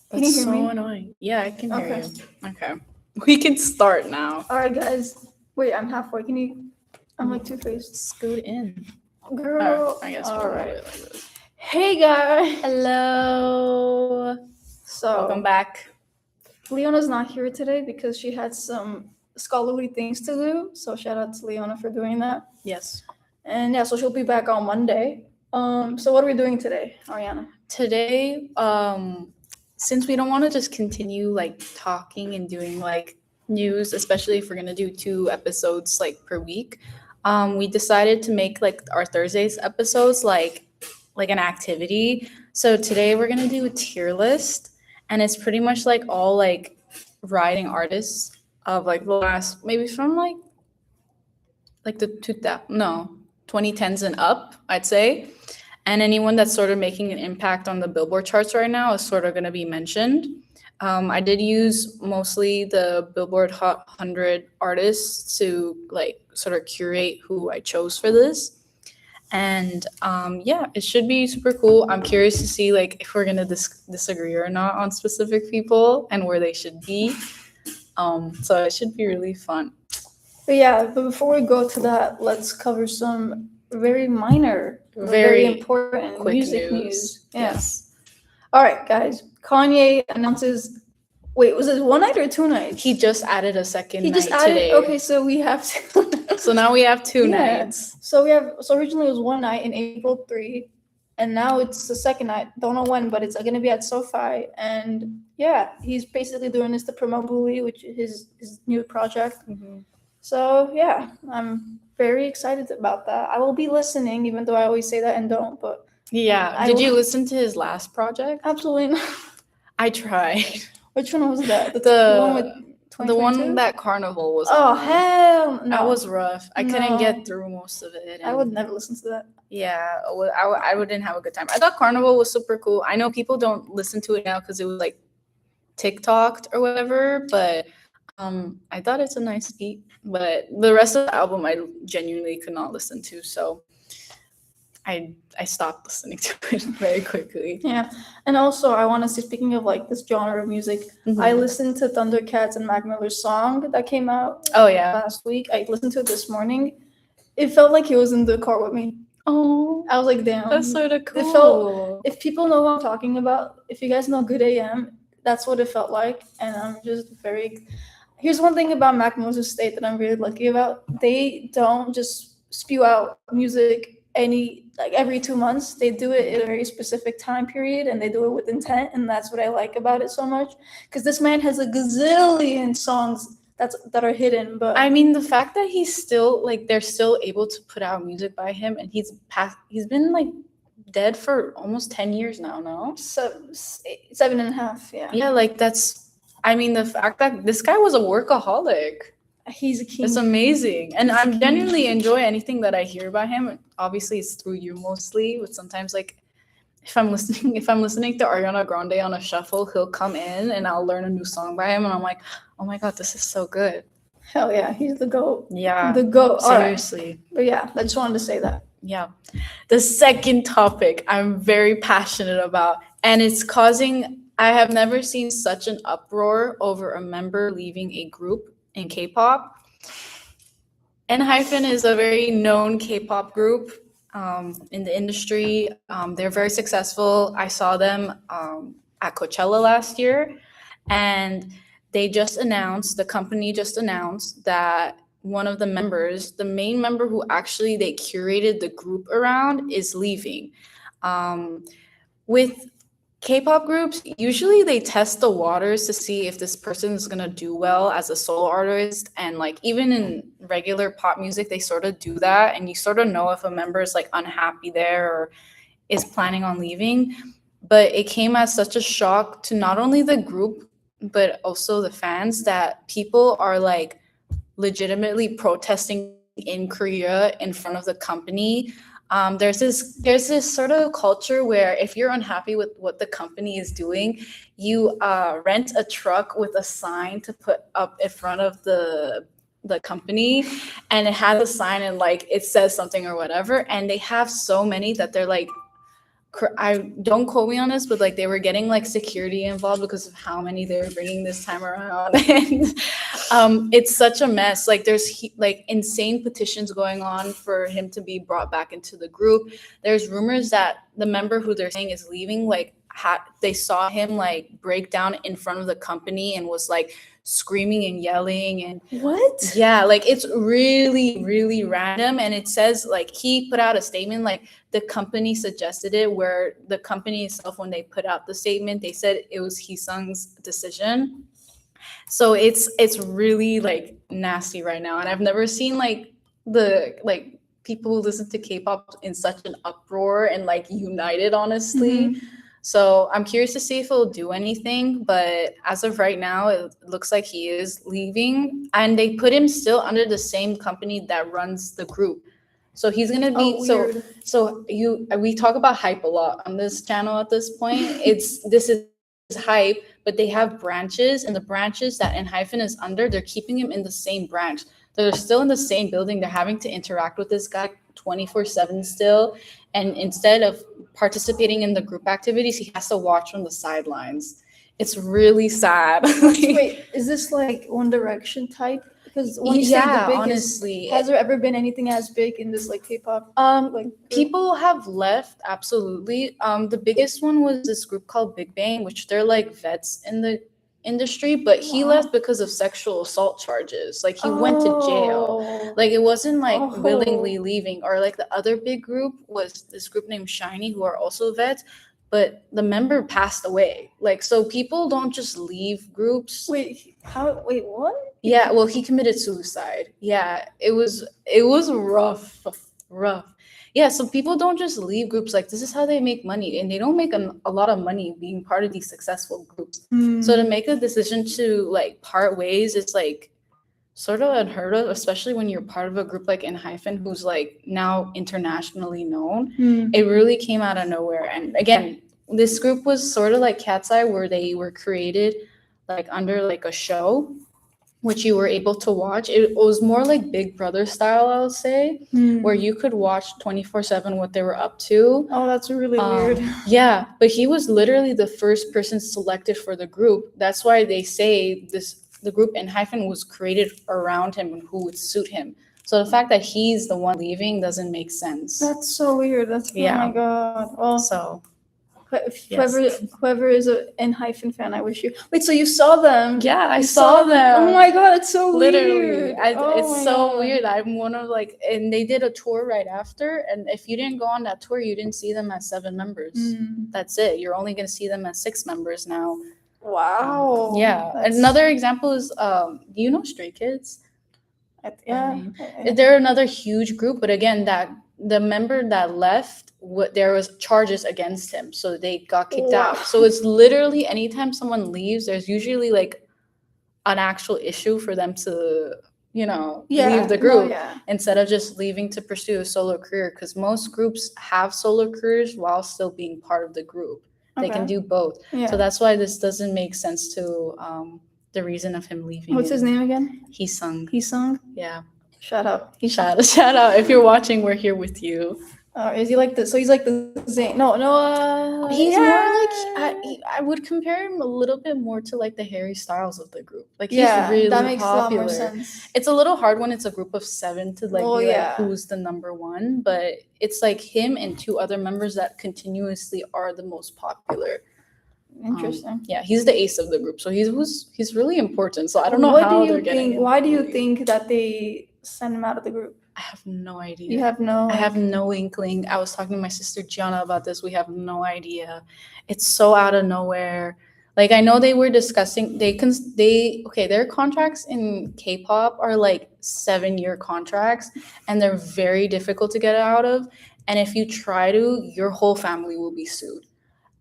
Can you That's hear so me? annoying. Yeah, I can hear Okay. you. Okay. We can start now. All right, guys. Wait, I'm halfway. Can you? I'm like two-faced. Scoot in. Oh, Girl. I guess All we'll do right. it like this. Hey, guys. Hello. Welcome So, back. Leona's not here today because she had some scholarly things to do. So, shout out to Leona for doing that. Yes. And yeah, so she'll be back on Monday. So what are we doing today, Ariana? Today, since we don't want to just continue like talking and doing like news, especially if we're gonna do 2 episodes like per week, we decided to make like our Thursdays episodes like an activity. So today we're gonna do a tier list, and it's pretty much like all like writing artists of like the last maybe from like the 2010s and up, I'd say. And anyone that's sort of making an impact on the Billboard charts right now is sort of going to be mentioned. I did use mostly the Billboard Hot 100 artists to like sort of curate who I chose for this. And yeah, it should be super cool. I'm curious to see like if we're gonna disagree or not on specific people and where they should be. So it should be really fun. But before we go to that, let's cover some very minor, but very Very important quick music news. news. Yes. All right, guys. Kanye announces. Wait, was it one night or 2 nights? He just added a second He night just added. today. Okay, so we have. So now we have 2 Yeah. nights. So originally it was one night in April 3, and now it's the second night. Don't know when, but it's gonna be at SoFi. And yeah, he's basically doing this to promote Bully, which is his new project. Mhm. So yeah, I'm very excited about that. I will be listening, even though I always say that and don't. But Yeah. I Did you will- listen to his last project? absolutely not. I tried. Which one was that? The one with The one 2022? that Carnival was Oh on. hell no! That was rough. I couldn't No. get through most of it. I would never listen to that. Yeah, I wouldn't have a good time. I thought Carnival was super cool. I know people don't listen to it now because it was like TikToked or whatever, but I thought it's a nice beat. But the rest of the album I genuinely could not listen to, so I stopped listening to it very quickly. Yeah, and also I want to say, speaking of like this genre of music, I listened to Thundercats and Mac Miller's song that came out Oh yeah. last week. I listened to it this morning. It felt like he was in the car with me. Oh, I was like, damn. that's sort of cool. felt- If people know what I'm talking about, if you guys know Good AM, that's what it felt like. And I'm just very. Here's one thing about Mac Miller's estate that I'm really lucky about. They don't just spew out music every 2 months. They do it in a very specific time period, and they do it with intent, and that's what I like about it so much. Because this man has a gazillion songs that are hidden, but I mean, the fact that he's still like they're still able to put out music by him, and he's been like dead for almost 10 years now. No. 7.5. Yeah, Yeah, like that's. I mean, the fact that this guy was a workaholic. he's a king. It's amazing, and He's a I king. genuinely enjoy anything that I hear by him. Obviously, it's through you mostly, but sometimes like if I'm listening to Ariana Grande on a shuffle, he'll come in and I'll learn a new song by him, and I'm like, oh my god, this is so good. Hell yeah, he's the GOAT. Yeah, The GOAT. All right. seriously. But yeah, I just wanted to say that. Yeah. The second topic I'm very passionate about, and it's causing, I have never seen such an uproar over a member leaving a group in K-pop. ENHYPEN is a very known K-pop group in the industry. They're very successful. I saw them at Coachella last year, and the company just announced that one of the members, the main member who actually they curated the group around, is leaving. With K-pop groups, usually they test the waters to see if this person is gonna do well as a solo artist, and like even in regular pop music, they sort of do that, and you sort of know if a member is like unhappy there or is planning on leaving. But it came as such a shock to not only the group but also the fans that people are like legitimately protesting in Korea in front of the company. There's this sort of culture where if you're unhappy with what the company is doing, you rent a truck with a sign to put up in front of the company, and it has a sign and like it says something or whatever. And they have so many that they're like I don't quote me on this, but like they were getting like security involved because of how many they were bringing this time around, and it's such a mess. Like there's like insane petitions going on for him to be brought back into the group. There's rumors that the member who they're saying is leaving, like they saw him like break down in front of the company and was like screaming and yelling and What? yeah, like it's really, really random. And it says like he put out a statement, like the company suggested it, where the company itself, when they put out the statement, they said it was Heesung's decision. So it's really like nasty right now. And I've never seen like the like people who listen to K-pop in such an uproar and like united, honestly. Mhm. So I'm curious to see if he'll do anything, but as of right now, it looks like he is leaving, and they put him still under the same company that runs the group. So he's gonna be Oh, so weird. so you we talk about hype a lot on this channel at this point. This is hype, but they have branches, and the branches that Enhypen is under, they're keeping him in the same branch. They're still in the same building. They're having to interact with this guy 24/7 still, and instead of participating in the group activities, he has to watch from the sidelines. It's really sad. Wait, is this like One Direction type? Because when you say the biggest, honestly, has there ever been anything as big in this like K-pop? Like people have left, absolutely. The biggest one was this group called Big Bang, which they're like vets in the industry, but he Wow. left because of sexual assault charges. Like he went to jail. Oh. Like it wasn't like Oh. willingly leaving. Or like the other big group was this group named Shiny, who are also vets, but the member passed away. Like so people don't just leave groups. Wait, how? Wait, what? Yeah, well, he committed suicide. Yeah, it was rough. Yeah, so people don't just leave groups. Like this is how they make money, and they don't make a lot of money being part of these successful groups. So to make a decision to like part ways, it's like sort of unheard of, especially when you're part of a group like Enhypen, who's like now internationally known. Hmm. It really came out of nowhere. And again, this group was sort of like Cat's Eye, where they were created like under like a show, which you were able to watch. It was more like Big Brother style, I'll say, Hmm. where you could watch 24/7 what they were up to. Oh, that's really weird. Yeah, but he was literally the first person selected for the group. That's why they say the group Enhypen was created around him and who would suit him. So the fact that he's the one leaving doesn't make sense. That's so weird. That's Yeah. Oh my god. Well, So whoever is an Enhypen fan, I wish you. Wait, so you saw them? yeah, I You saw them. Oh my god, it's so Literally, weird. Oh it's my so God. weird. I'm one of like, and they did a tour right after. And if you didn't go on that tour, you didn't see them as 7 members. Hmm. That's it. You're only gonna see them as 6 members now. Wow. Yeah. That's- Another example is, do you know Stray Kids? Yeah. They're another huge group, but again, that the member that left, there was charges against him, so they got kicked Wow. out. So it's literally anytime someone leaves, there's usually like an actual issue for them to, leave the group. No, yeah. Instead of just leaving to pursue a solo career, because most groups have solo careers while still being part of the group. They can Okay. do both. Yeah. So that's why this doesn't make sense to the reason of him leaving. What's his name again? Heesung. Heesung. Yeah. Shut up. Shout out. If you're watching, we're here with you. Is he like the? So he's like the Zayn. No. He's yeah. more like, I would compare him a little bit more to like the Harry Styles of the group. Like he's Yeah, really that makes popular. a lot more sense. It's a little hard when it's a group of 7 to like Oh, be like yeah. who's the number one, but it's like him and 2 other members that continuously are the most popular. Interesting. Yeah, he's the ace of the group, so he's really important. So I don't know What how do they're you getting. think? him Why do you really. think that they sent him out of the group? I have no idea. You have no. I have no inkling. I was talking to my sister Gianna about this. We have no idea. It's so out of nowhere. Like I know they were discussing their contracts in K-pop are like 7-year contracts, and they're very difficult to get out of. And if you try to, your whole family will be sued.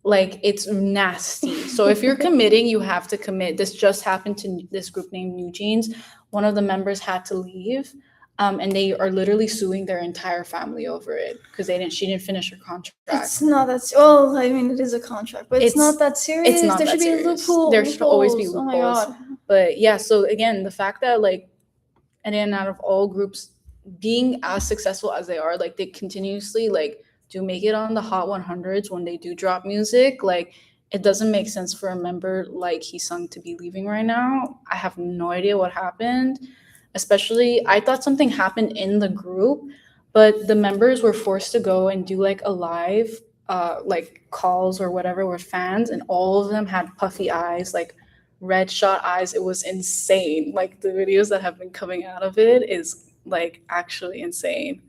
Like it's nasty. So if you're committing, you have to commit. This just happened to this group named New Jeans. One of the members had to leave. And they are literally suing their entire family over it because she didn't finish her contract. It's not that. Well, I mean, it is a contract, but it's It's- not that serious. it's not There that should be a serious. loophole. There should always be loopholes. Oh my loopholes. god. But yeah, so again, the fact that like, and then out of all groups being as successful as they are, like they continuously like do make it on the Hot 100s when they do drop music, like it doesn't make sense for a member like Heesung to be leaving right now. I have no idea what happened. Especially, I thought something happened in the group, but the members were forced to go and do like a live, like calls or whatever with fans, and all of them had puffy eyes, like red shot eyes. It was insane. Like the videos that have been coming out of it is like actually insane.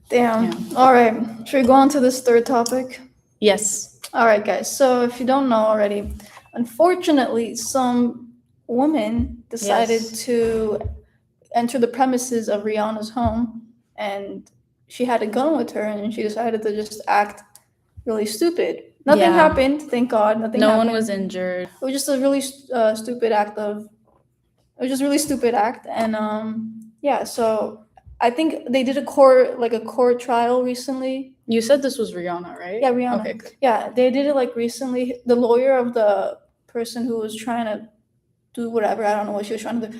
Damn. Yeah. All right. Should we go on to this third topic? Yes. All right, guys. So if you don't know already, unfortunately, some woman decided Yes. to enter the premises of Rihanna's home, and she had a gun with her, and she decided to just act really stupid. Nothing Yeah. happened, thank God. Nothing No happened. one was injured. It was just a really stupid act really stupid act, and yeah. So I think they did a court trial recently. You said this was Rihanna, right? Yeah, Rihanna. Okay, good. Yeah, they did it like recently. The lawyer of the person who was trying to do whatever, I don't know what she was trying to do.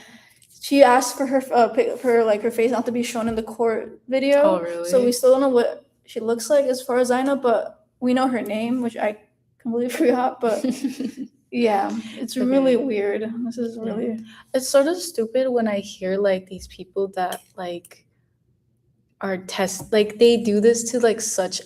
She asked for her her face not to be shown in the court video. Oh, really? So we still don't know what she looks like as far as I know, but we know her name, which I completely forgot. But yeah, it's Okay. really weird. This is really It's sort of stupid when I hear like these people that like are like they do this to like such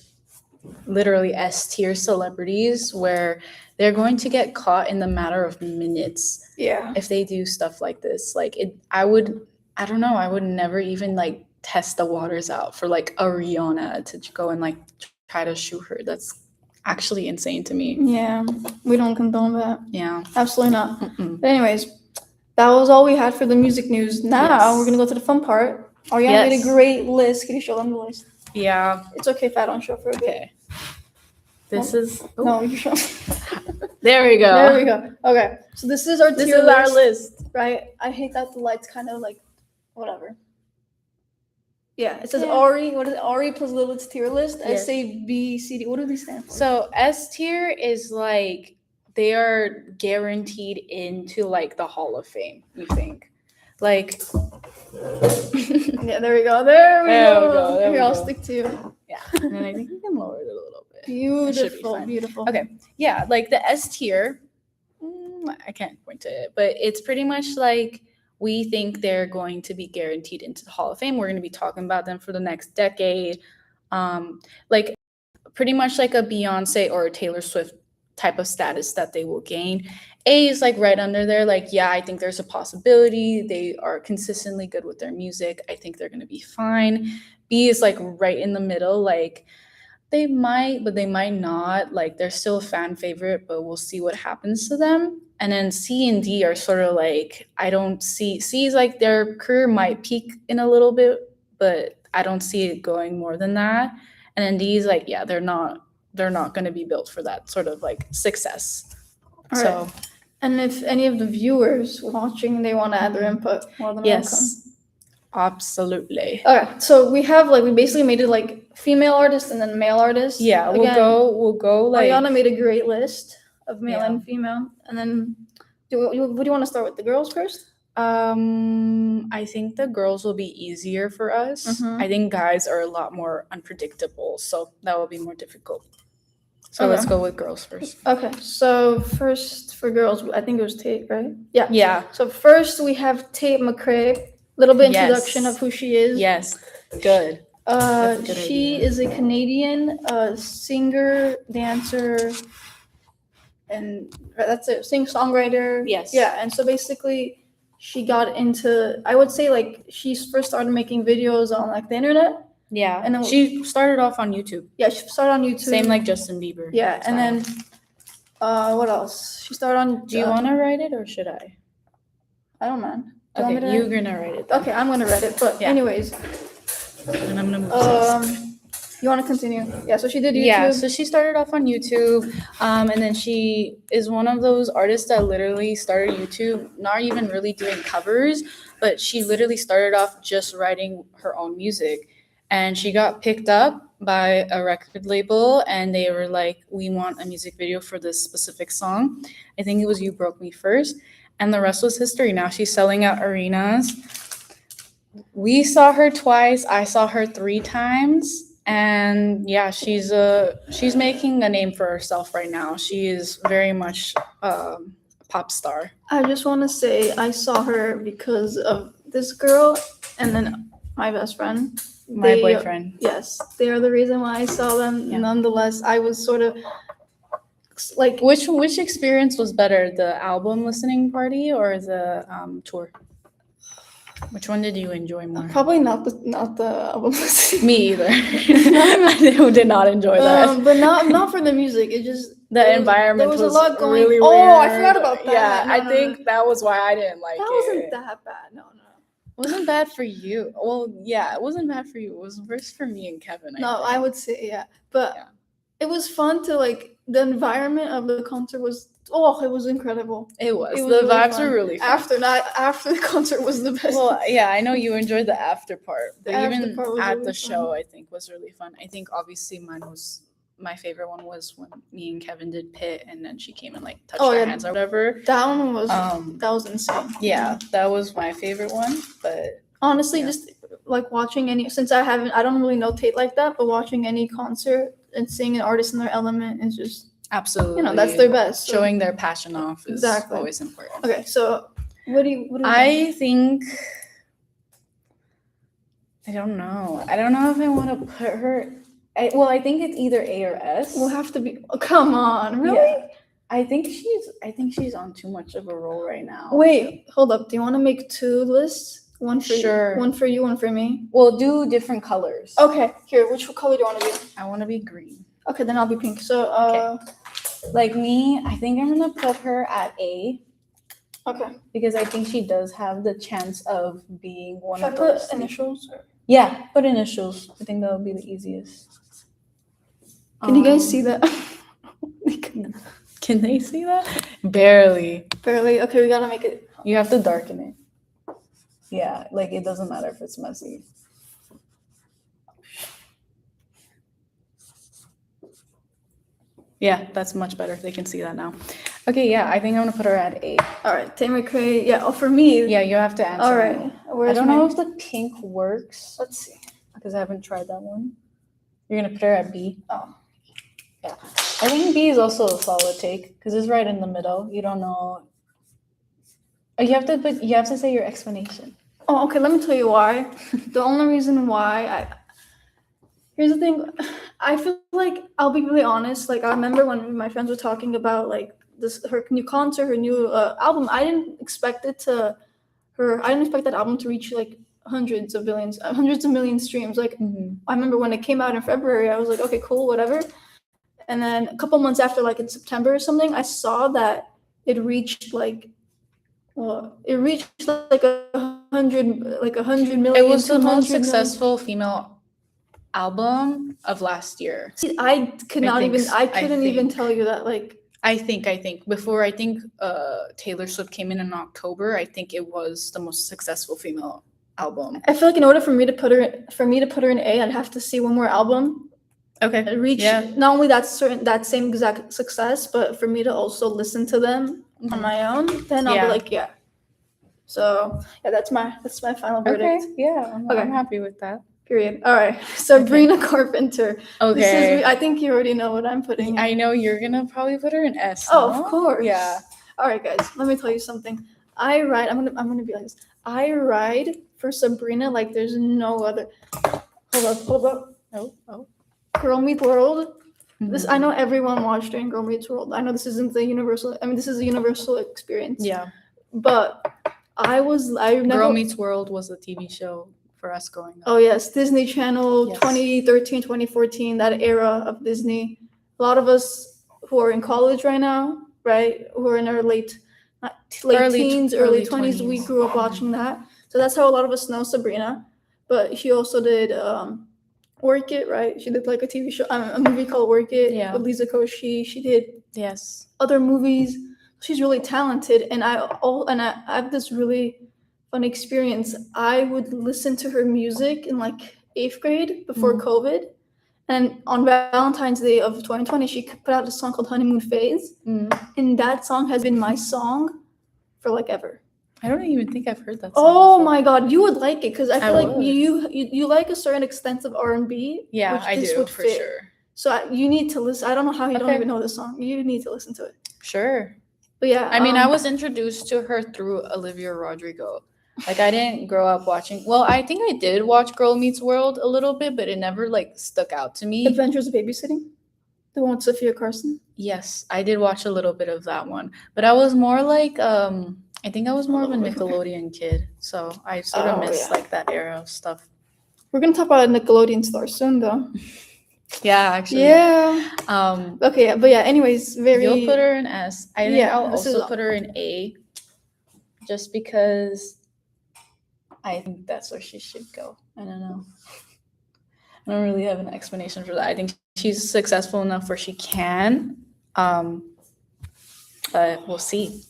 literally S-tier celebrities where they're going to get caught in the matter of minutes yeah. if they do stuff like this. Like I don't know, I would never even like test the waters out for like a Rihanna to go and like try to shoot her. That's actually insane to me. Yeah, we don't condone that. Yeah. Absolutely not. Mm-mm. But anyways, that was all we had for the music news. Now Yes. we're gonna go to the fun part. Ariana made Yes. a great list. Can you show them the list? Yeah. It's okay if I don't show for a bit. Okay. This is No, you show. There we go. There we go. Okay, so this is our This tier is our list, list. right? I hate that the lights kind of like, whatever. Yeah, it says Yeah. Ari. What is it? Ari plus Lilith's tier list. Yes. S A B C D. What do these stand for? So S tier is like they are guaranteed into like the Hall of Fame, we think. Like Yeah, there we go. There we go. There we Here, I'll go. stick to you. yeah. And then I think we can lower it a little bit. should be Beautiful, fine. beautiful. Okay. Yeah, like the S tier, I can't point to it, but it's pretty much like we think they're going to be guaranteed into the Hall of Fame. We're going to be talking about them for the next decade. Like pretty much like a Beyonce or a Taylor Swift type of status that they will gain. A is like right under there. Like, yeah, I think there's a possibility. They are consistently good with their music. I think they're going to be fine. B is like right in the middle. Like they might, but they might not. Like they're still a fan favorite, but we'll see what happens to them. And then C and D are sort of like, I don't see, C is like their career might peak in a little bit, but I don't see it going more than that. And then D is like, yeah, they're not going to be built for that sort of like success. All So right. And if any of the viewers watching, they want to add their input, more than welcome. yes, absolutely. Okay, so we basically made it like female artist and then male artist. Yeah, we'll Again, go like Ariana made a great list of male Yeah. and female, and then what do you want to start with? The girls first? I think the girls will be easier for us. Mhm. I think guys are a lot more unpredictable, so that will be more difficult. So Okay. let's go with girls first. Okay, so first for girls, I think it was Tate, right? Yeah. Yeah. So first we have Tate McRae. Little bit Yes. introduction of who she is. Yes. Good. That's a good She idea. is a Canadian singer, dancer, and that's it. Songwriter. Yes. Yeah, and so basically, she got into. I would say like she first started making videos on like the internet. Yeah. And then- she started off on YouTube. Yeah, she started on YouTube. Same like Justin Bieber. Yeah, and style. then what else? She started on. Do you want to write it or should I? I don't mind. Do you want me Okay, to you're write it? gonna write it. Then. Okay, I'm gonna write it. But Yeah. anyways, And I'm gonna move this. you want to continue? Yeah. So she did YouTube. Yeah, so she started off on YouTube, and then she is one of those artists that literally started YouTube, not even really doing covers, but she literally started off just writing her own music. And she got picked up by a record label, and they were like, we want a music video for this specific song. I think it was You Broke Me First. And the rest was history. Now she's selling out arenas. We saw her twice. I saw her 3 times. And yeah, she's making a name for herself right now. She is very much a pop star. I just want to say I saw her because of this girl and then my best friend. My They- boyfriend. Yes, they are the reason why I saw them. Yeah. Nonetheless, I was sort of like, Which experience was better, the album listening party or the tour? Which one did you enjoy more? probably not the album listening. Me either. I did not enjoy that. But not for the music. It just The environment there was a lot going. really Oh, weird. I forgot about that. Yeah, No, I no, think no. that was why I didn't like That it. wasn't that bad. No. It wasn't bad for you. Well, yeah, it wasn't bad for you. It was worse for me and Kevin. No, I think. would say yeah, but Yeah. it was fun to like. The environment of the concert was it was incredible. It was. It was The really vibes fun. were really fun. After the concert was the best. Well, yeah, I know you enjoyed the after part, but The after even part was at really the fun. show, I think was really fun. I think obviously my favorite one was when me and Kevin did Pit, and then she came and like touched Oh, our yeah. hands or whatever. That one was Um, that was insane. Yeah, that was my favorite one. But Honestly, Yeah. just like watching since I don't really know Tate like that, but watching any concert and seeing an artist in their element is just absolutely, that's their best. So- showing their passion off is Exactly. always important. Okay, so what do you think? I think I don't know. I don't know if I want to put her. I think it's either A or S. We'll have to be. Oh, come on, really? Yeah. I think she's on too much of a roll right now. Wait, hold up. Do you want to make two lists? One for Sure. you, one for you, one for me. We'll do different colors. Okay, here. Which color do you want to be? I want to be green. Okay, then I'll be pink. So, Like me, I think I'm gonna put her at A okay. because I think she does have the chance of being one Should I of put those. initials? Yeah, put initials. I think that would be the easiest. Can you guys see that? Can they see that? Barely. Barely. Okay, we gotta make it. You have to darken it. Yeah, like it doesn't matter if it's messy. Yeah, that's much better. They can see that now. Okay, yeah, I think I'm gonna put her at A. All right, Tamer Cray. Yeah. Oh, for me. Yeah, you have to answer. All right. now. I Where's don't my? know if the pink works Let's see. because I haven't tried that one. You're gonna put her at B. Oh. Yeah, I think B is also a solid take because it's right in the middle. You don't know. Oh, you have to say your explanation. Oh, okay. Let me tell you why. The only reason why here's the thing. I feel like I'll be really honest. Like I remember when my friends were talking about like her new concert, her new album. I didn't expect that album to reach like hundreds of million streams. Like I remember when it came out in February, I was like, okay, cool, whatever. And then a couple months after, like in September or something, I saw that it reached like a 100 million. It was the 200 most million. successful female album of last year. See, I couldn't even think. tell you that. Like, I think before Taylor Swift came in October, I think it was the most successful female album. I feel like in order for me to put her in A, I'd have to see one more album Okay. reach not only that same exact success, but for me to also listen to them on my own. Then I'll Yeah. be like, yeah. So yeah, that's my final verdict. Okay. Yeah. I'm Okay. happy with that. Period. All right, Sabrina Carpenter. Okay. I think you already know what I'm putting. I know you're gonna probably put her in S. Oh, no? of course. Yeah. All right, guys. Let me tell you something. I'm gonna be like this. I ride for Sabrina like there's no other. Hold up. Oh. Girl Meets World. Mm-hmm. This I know everyone watched during Girl Meets World. I know this isn't the universal. I mean, this is a universal experience. Yeah. But I never. Girl Meets World was a TV show for us growing up. Oh yes, Disney Channel, Yes. 2013, 2014, that era of Disney. A lot of us who are in college right now, right, who are in our late teens, early 20s, we 20s. grew up watching that. So that's how a lot of us know Sabrina. But she also did Work It, right? She did like a TV show, a movie called Work It Yeah. with Lisa Koshy. She did Yes. other movies. She's really talented, and I have this really fun experience. I would listen to her music in like 8th grade before COVID, and on Valentine's Day of 2020, she put out a song called Honeymoon Phase, and that song has been my song for like ever. I don't even think I've heard that song. Oh before. my god, you would like it because I feel like would. you like a certain extent of R&B. Yeah, which I this do would for fit. sure. So you need to listen. I don't know how you don't Okay. even know this song. You need to listen to it. Sure. But yeah, I mean, I was introduced to her through Olivia Rodrigo. Like, I didn't grow up watching. Well, I think I did watch Girl Meets World a little bit, but it never like stuck out to me. Adventures of Babysitting, the one with Sophia Carson. Yes, I did watch a little bit of that one, but I was more like I think I was more of a Nickelodeon kid, so I sort of missed like that era of stuff. We're gonna talk about Nickelodeon stars soon, though. Yeah, actually. Yeah. Okay, yeah, but yeah. Anyways, very. You'll put her in S. I think Yeah, I'll this is- also put her in A, just because I think that's where she should go. I don't know. I don't really have an explanation for that. I think she's successful enough where she can, but we'll see.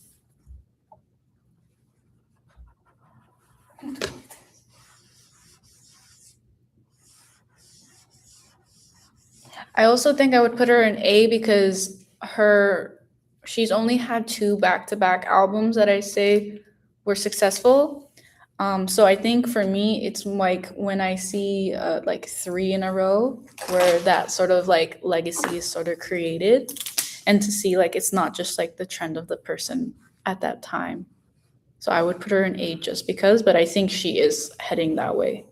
I also think I would put her in A because she's only had 2 back-to-back albums that I say were successful. So I think for me, it's like when I see like 3 in a row where that sort of like legacy is sort of created, and to see like it's not just like the trend of the person at that time. So I would put her in A just because, but I think she is heading that way.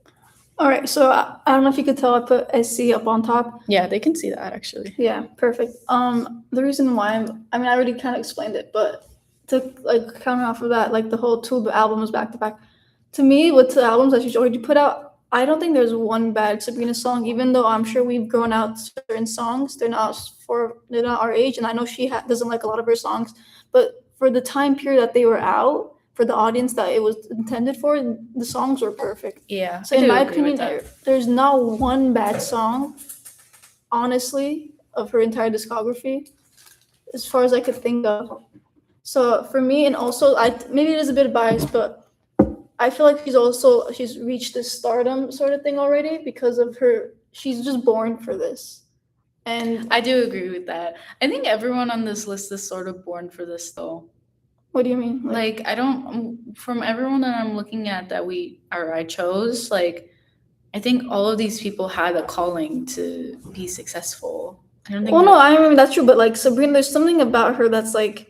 All right, so I don't know if you could tell I put SC up on top. Yeah, they can see that actually. Yeah, perfect. The reason why I mean I already kind of explained it, but to like counter off of that, like the whole 2 albums back to back. To me, with the albums that she's already put out, I don't think there's one bad Sabrina song. Even though I'm sure we've grown out certain songs, they're not our age, and I know she doesn't like a lot of her songs. But for the time period that they were out, for the audience that it was intended for, the songs were perfect. Yeah. So in my opinion, there's not one bad song, honestly, of her entire discography, as far as I could think of. So for me, and also maybe it is a bit biased, but I feel like she's reached this stardom sort of thing already because of her. She's just born for this. And I do agree with that. I think everyone on this list is sort of born for this though. What do you mean? Like I don't, from everyone that I'm looking at that I chose, like I think all of these people had a calling to be successful. I don't think no, I mean that's true, but like Sabrina, there's something about her that's like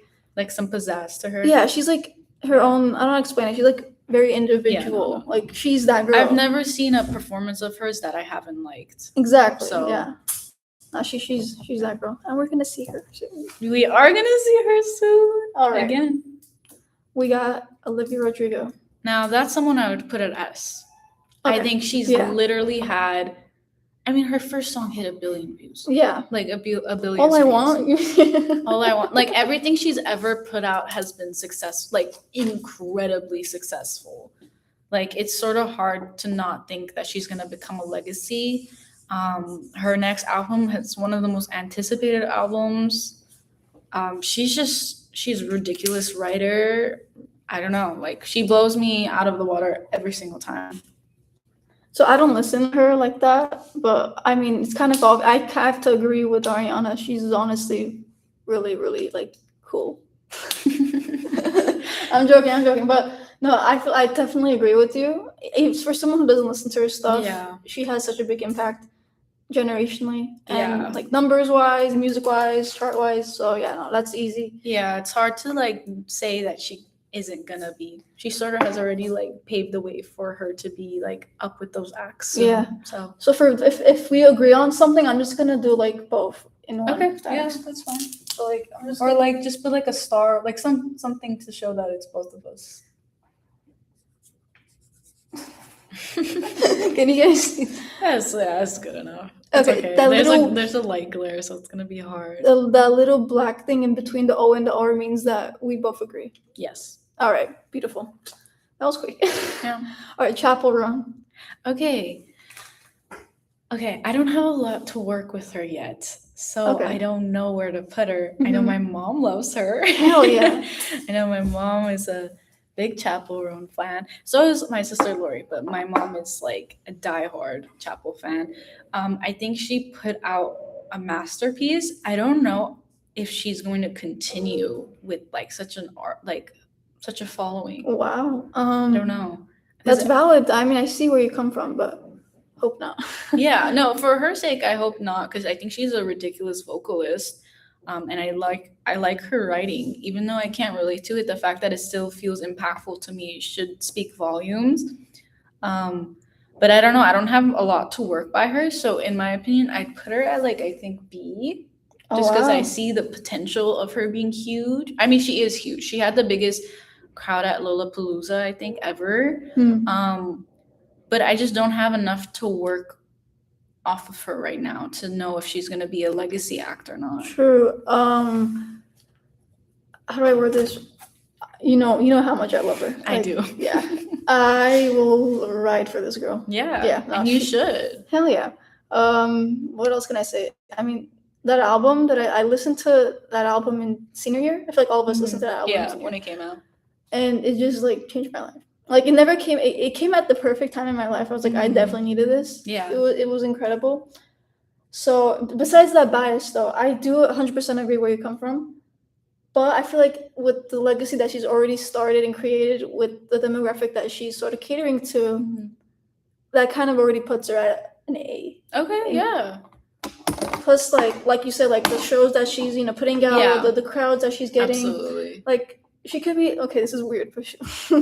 some pizzazz to her. Yeah, she's like her own, I don't know how to explain it. She's like very individual. Yeah, no. Like she's that girl. I've never seen a performance of hers that I haven't liked. Exactly. So yeah. No, she's that girl, and we're gonna see her soon. We are gonna see her soon. All right. Again. We got Olivia Rodrigo. Now that's someone I would put at S. Okay. I think she's literally had. I mean, her first song hit 1 billion views. Yeah. Like a billion. All I want. All I want. Like everything she's ever put out has been successful, like incredibly successful. Like it's sort of hard to not think that she's gonna become a legacy. Her next album is one of the most anticipated albums. She's a ridiculous writer. I don't know. Like she blows me out of the water every single time. So I don't listen to her like that, but I mean, it's kind of all. I have to agree with Ariana. She's honestly really, really like cool. I'm joking, but no, I definitely agree with you. If for someone who doesn't listen to her stuff, she has such a big impact generationally and like numbers wise, music wise, chart wise. So yeah, no, that's easy. Yeah, it's hard to like say that she isn't gonna be. She sort of has already like paved the way for her to be like up with those acts. Yeah. So for if we agree on something, I'm just gonna do like both in one. Okay. Yeah, that's fine. So like I'm just like just put like a star, like something to show that it's both of us. Can you guys see? That's good enough. Okay. There's a light glare, so it's gonna be hard. That little black thing in between the O and the R means that we both agree. Yes. All right. Beautiful. That was quick. Yeah. All right. Chappell Roan. Okay. I don't have a lot to work with her yet, so I don't know where to put her. Mm-hmm. I know my mom loves her. Hell yeah. I know my mom is a big Chappell Roan fan. So is my sister Lori, but my mom is like a diehard Chappell fan. I think she put out a masterpiece. I don't know if she's going to continue with like such an art, like such a following. Wow. I don't know. That's valid. I mean, I see where you come from, but hope not. Yeah, no, for her sake, I hope not, because I think she's a ridiculous vocalist. And I like her writing, even though I can't relate to it. The fact that it still feels impactful to me should speak volumes. But I don't know. I don't have a lot to work by her, so in my opinion, I'd put her at like I think B, just because I see the potential of her being huge. I mean, she is huge. She had the biggest crowd at Lollapalooza, I think, ever. But I just don't have enough to work off of her right now to know if she's gonna be a legacy act or not. True. How do I word this? You know how much I love her. I do. Yeah. I will ride for this girl. Yeah. Yeah, no, and you should. Hell yeah. What else can I say? I mean, that album that I listened to that album in senior year. I feel like all of us listened to that album. Yeah, when it came out. And it just like changed my life. Like it never came. It came at the perfect time in my life. I was like, I definitely needed this. Yeah. It was incredible. So besides that bias, though, I do 100% agree where you come from. But I feel like with the legacy that she's already started and created, with the demographic that she's sort of catering to, that kind of already puts her at an A. Okay. Yeah. Plus, like you said, like the shows that she's putting out, the crowds that she's getting. Absolutely. Like she could be okay. This is weird, but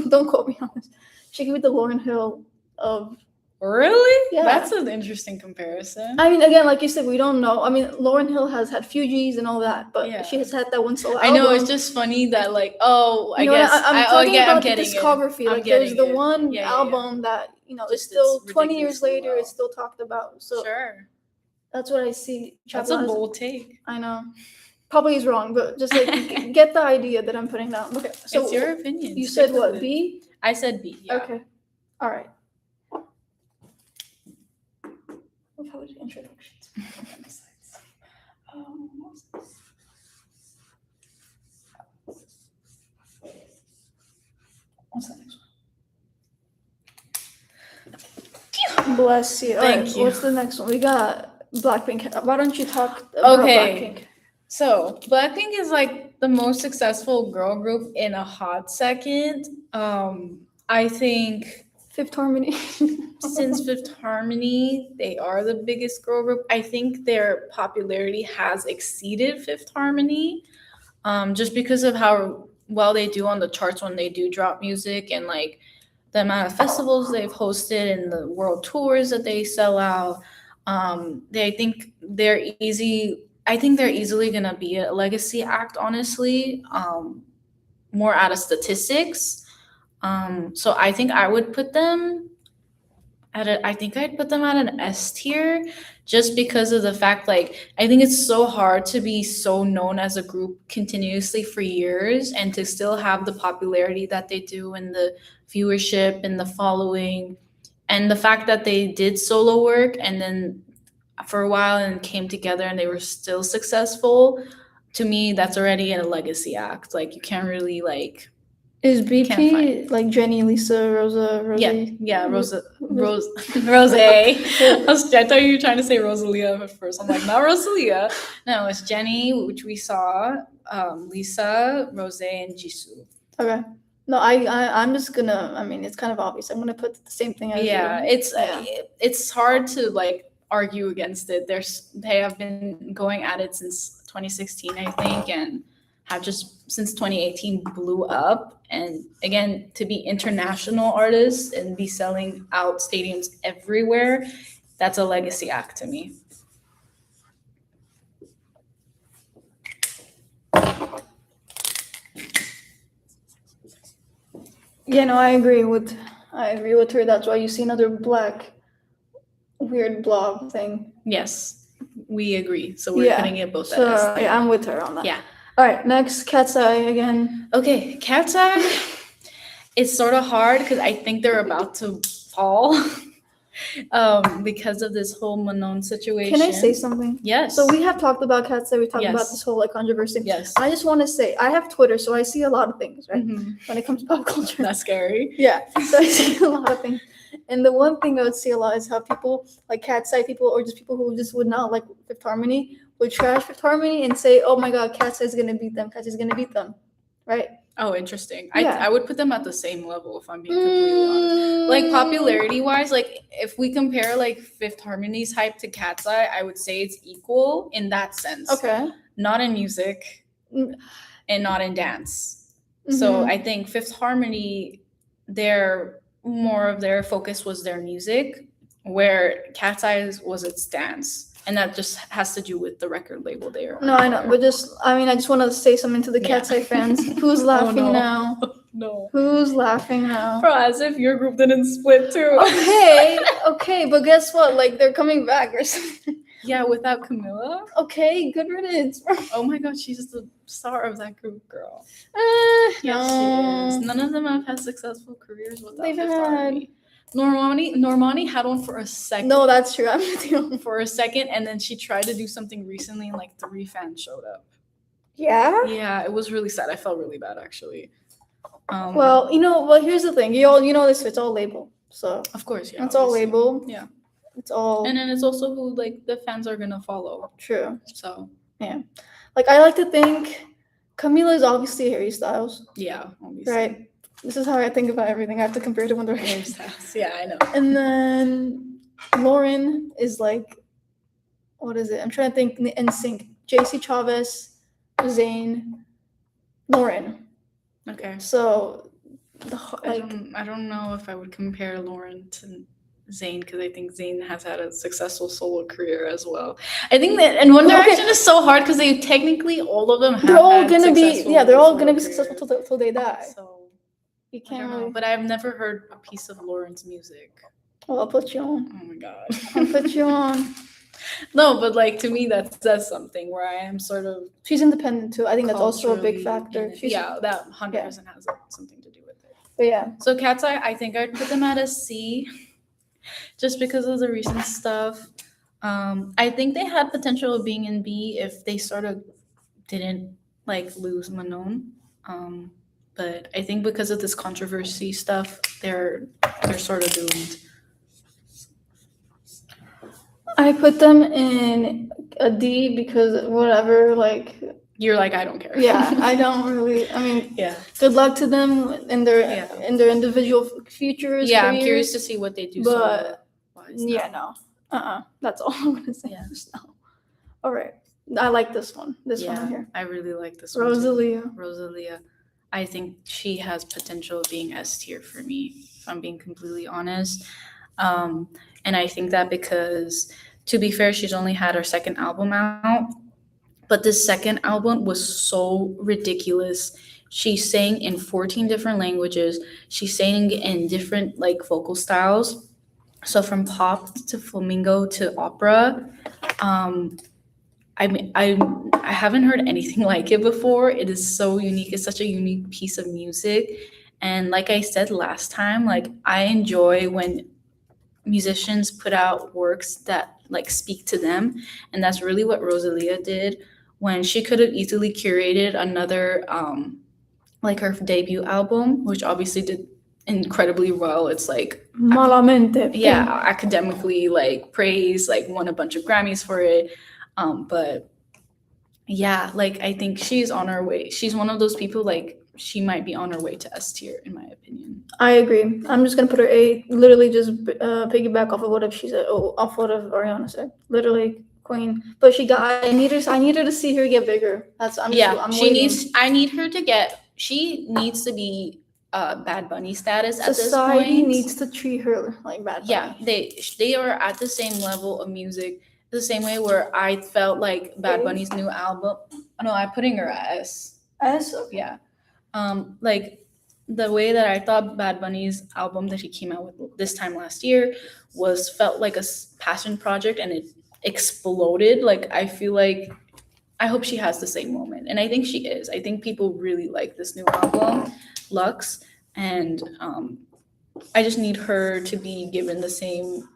don't quote me on this. She could be the Lauryn Hill of. Really? Yeah. That's an interesting comparison. I mean, again, like you said, we don't know. I mean, Lauryn Hill has had Fugees and all that, but she has had that one solo album. I know, it's just funny that like, I guess I'm talking about the getting discography. It. Like there's the one album that is still 20 years later, it's still talked about. So sure. That's what I see. That's a bold take. I know. Probably is wrong, but just like get the idea that I'm putting down. Okay, so it's your opinion. You said what, B? I said B. Yeah. Okay. All right. We've had introductions. What was this? What's the next one? Bless you. Thank you. What's the next one? We got Blackpink. Why don't you talk about Blackpink? So Blackpink is like the most successful girl group in a hot second. I think Fifth Harmony. Since Fifth Harmony, they are the biggest girl group. I think their popularity has exceeded Fifth Harmony, just because of how well they do on the charts when they do drop music, and like the amount of festivals they've hosted and the world tours that they sell out. I think they're easily gonna be a legacy act, honestly, more out of statistics. So I think I would put them I'd put them at an S tier, just because of the fact, like, I think it's so hard to be so known as a group continuously for years and to still have the popularity that they do, and the viewership and the following, and the fact that they did solo work and then for a while and came together and they were still successful. To me, that's already a legacy act. Like, you can't really like. Is BP like Jenny, Lisa, Rosa? Rose. I thought you were trying to say Rosalia at first. I'm like, not Rosalia. No, it's Jenny, which we saw, Lisa, Rose, and Jisoo. Okay. No, I'm just gonna. I mean, it's kind of obvious. I'm gonna put the same thing as you. It's hard to like argue against it. They have been going at it since 2016, I think, and have just since 2018 blew up. And again, to be international artists and be selling out stadiums everywhere, that's a legacy act to me. Yeah, no, I agree with her. That's why you see another black weird blog thing. Yes, we agree. So we're putting it both at yeah, I'm with her on that. Yeah. All right, next, Cat's Eye again. Okay, Cat's Eye. It's sort of hard because I think they're about to fall because of this whole Manon situation. Can I say something? Yes. So we have talked about Cat's Eye. We talked about this whole like controversy. Yes. I just want to say, I have Twitter, so I see a lot of things, right? Mm-hmm. When it comes to pop culture. That's scary. Yeah. So I see a lot of things. And the one thing I would see a lot is how people, like Cat's Eye people, or just people who just would not like Fifth Harmony, would trash Fifth Harmony and say, oh my God, Cat's Eye is going to beat them. Cat's Eye is going to beat them. right? Oh, interesting. Yeah. I would put them at the same level if I'm being completely honest. Like popularity wise, like if we compare like Fifth Harmony's hype to Cat's Eye, I would say it's equal in that sense. Okay. Not in music Mm. and not in dance. So Mhm. I think Fifth Harmony, their more of their focus was their music, where Cat's Eyes was its dance. And that just has to do with the record label there. No, I know, but I just want to say something to the Yeah. Cat's Eye fans. Who's laughing no. now? No. Who's laughing now? Bro, as if your group didn't split too. Okay, but guess what? Like, they're coming back or something. Yeah, without Camilla. Okay, good riddance. Oh my god, she's the star of that group, girl. Yes, she No. is. None of them have had successful careers without They've Fifth had- Harmony. Normani had one for a second. No, that's true. I'm the only. For a second, and then she tried to do something recently, and like 3 fans showed up. Yeah. Yeah, it was really sad. I felt really bad actually. Well, here's the thing. This. It's all label. So of course, yeah. it's all obviously. label. Yeah. It's all And then it's also who like the fans are gonna follow. true. So Like, I like to think Camila is obviously Harry Styles, yeah, obviously. right? This is how I think about everything. I have to compare to One Direction. Harry Styles. Yeah, I know. And then Lauren is like, what is it? I'm trying to think. NSYNC, JC Chavez, Zayn, Lauren. Okay. So, I don't know if I would compare Lauren to Zayn because I think Zayn has had a successful solo career as well. I think that and One Okay. Direction is so hard because they technically all of them have they're all had gonna be successful they're all solo gonna be careers. successful till they die. So You I can't don't know, really. but I've never heard a piece of Lauren's music. Well, I'll put you on. Oh my god. I'll put you on. No, but like to me that says something where I am sort of She's independent too. I think that's also a big culturally factor. in- yeah, that 100% has something to do with it. But yeah. So Cat's Eye, I think I'd put them at a C, just because of the recent stuff. I think they had potential of being in B if they sort of didn't like lose Manon. But I think because of this controversy stuff, they're sort of doomed. I put them in a D because whatever, like, You're like, I don't care. yeah, I don't really. I mean, Yeah. good luck to them in their Yeah. individual futures. Yeah, I'm careers, curious to see what they do. but solo-wise yeah, now. no, that's all I'm gonna say. Yeah. Just now. All right, I like this one. This one Yeah, right here, I really like this one. too. Rosalia. Rosalia. I think she has potential of being S tier for me, if I'm being completely honest. And I think that because, to be fair, she's only had her second album out, but this second album was so ridiculous. She sang in 14 different languages. She sang in different like vocal styles. So from pop to flamingo to opera. I haven't heard anything like it before. It is so unique. It's such a unique piece of music. And like I said last time, like I enjoy when musicians put out works that like speak to them. And that's really what Rosalia did when she could have easily curated another like her debut album, which obviously did incredibly well. It's like Malamente. yeah, academically like praised, like won a bunch of Grammys for it. But yeah, like I think she's on her way. She's one of those people like she might be on her way to S tier in my opinion. I agree. I'm just gonna put her A. Literally, just piggyback off of what she said. Off what Ariana said. Literally, queen. But I need her to see her get bigger. I'm waiting. She needs to be Bad Bunny status at this Society point. needs to treat her like Bad Bunny. Yeah, they are at the same level of music, the same way where I felt like Bad Bunny's new album. No, I'm putting her at S. S. Yeah. Like the way that I thought Bad Bunny's album that he came out with this time last year felt like a passion project and it exploded. Like I feel like I hope she has the same moment. And I think she is. I think people really like this new album, Lux. And I just need her to be given the same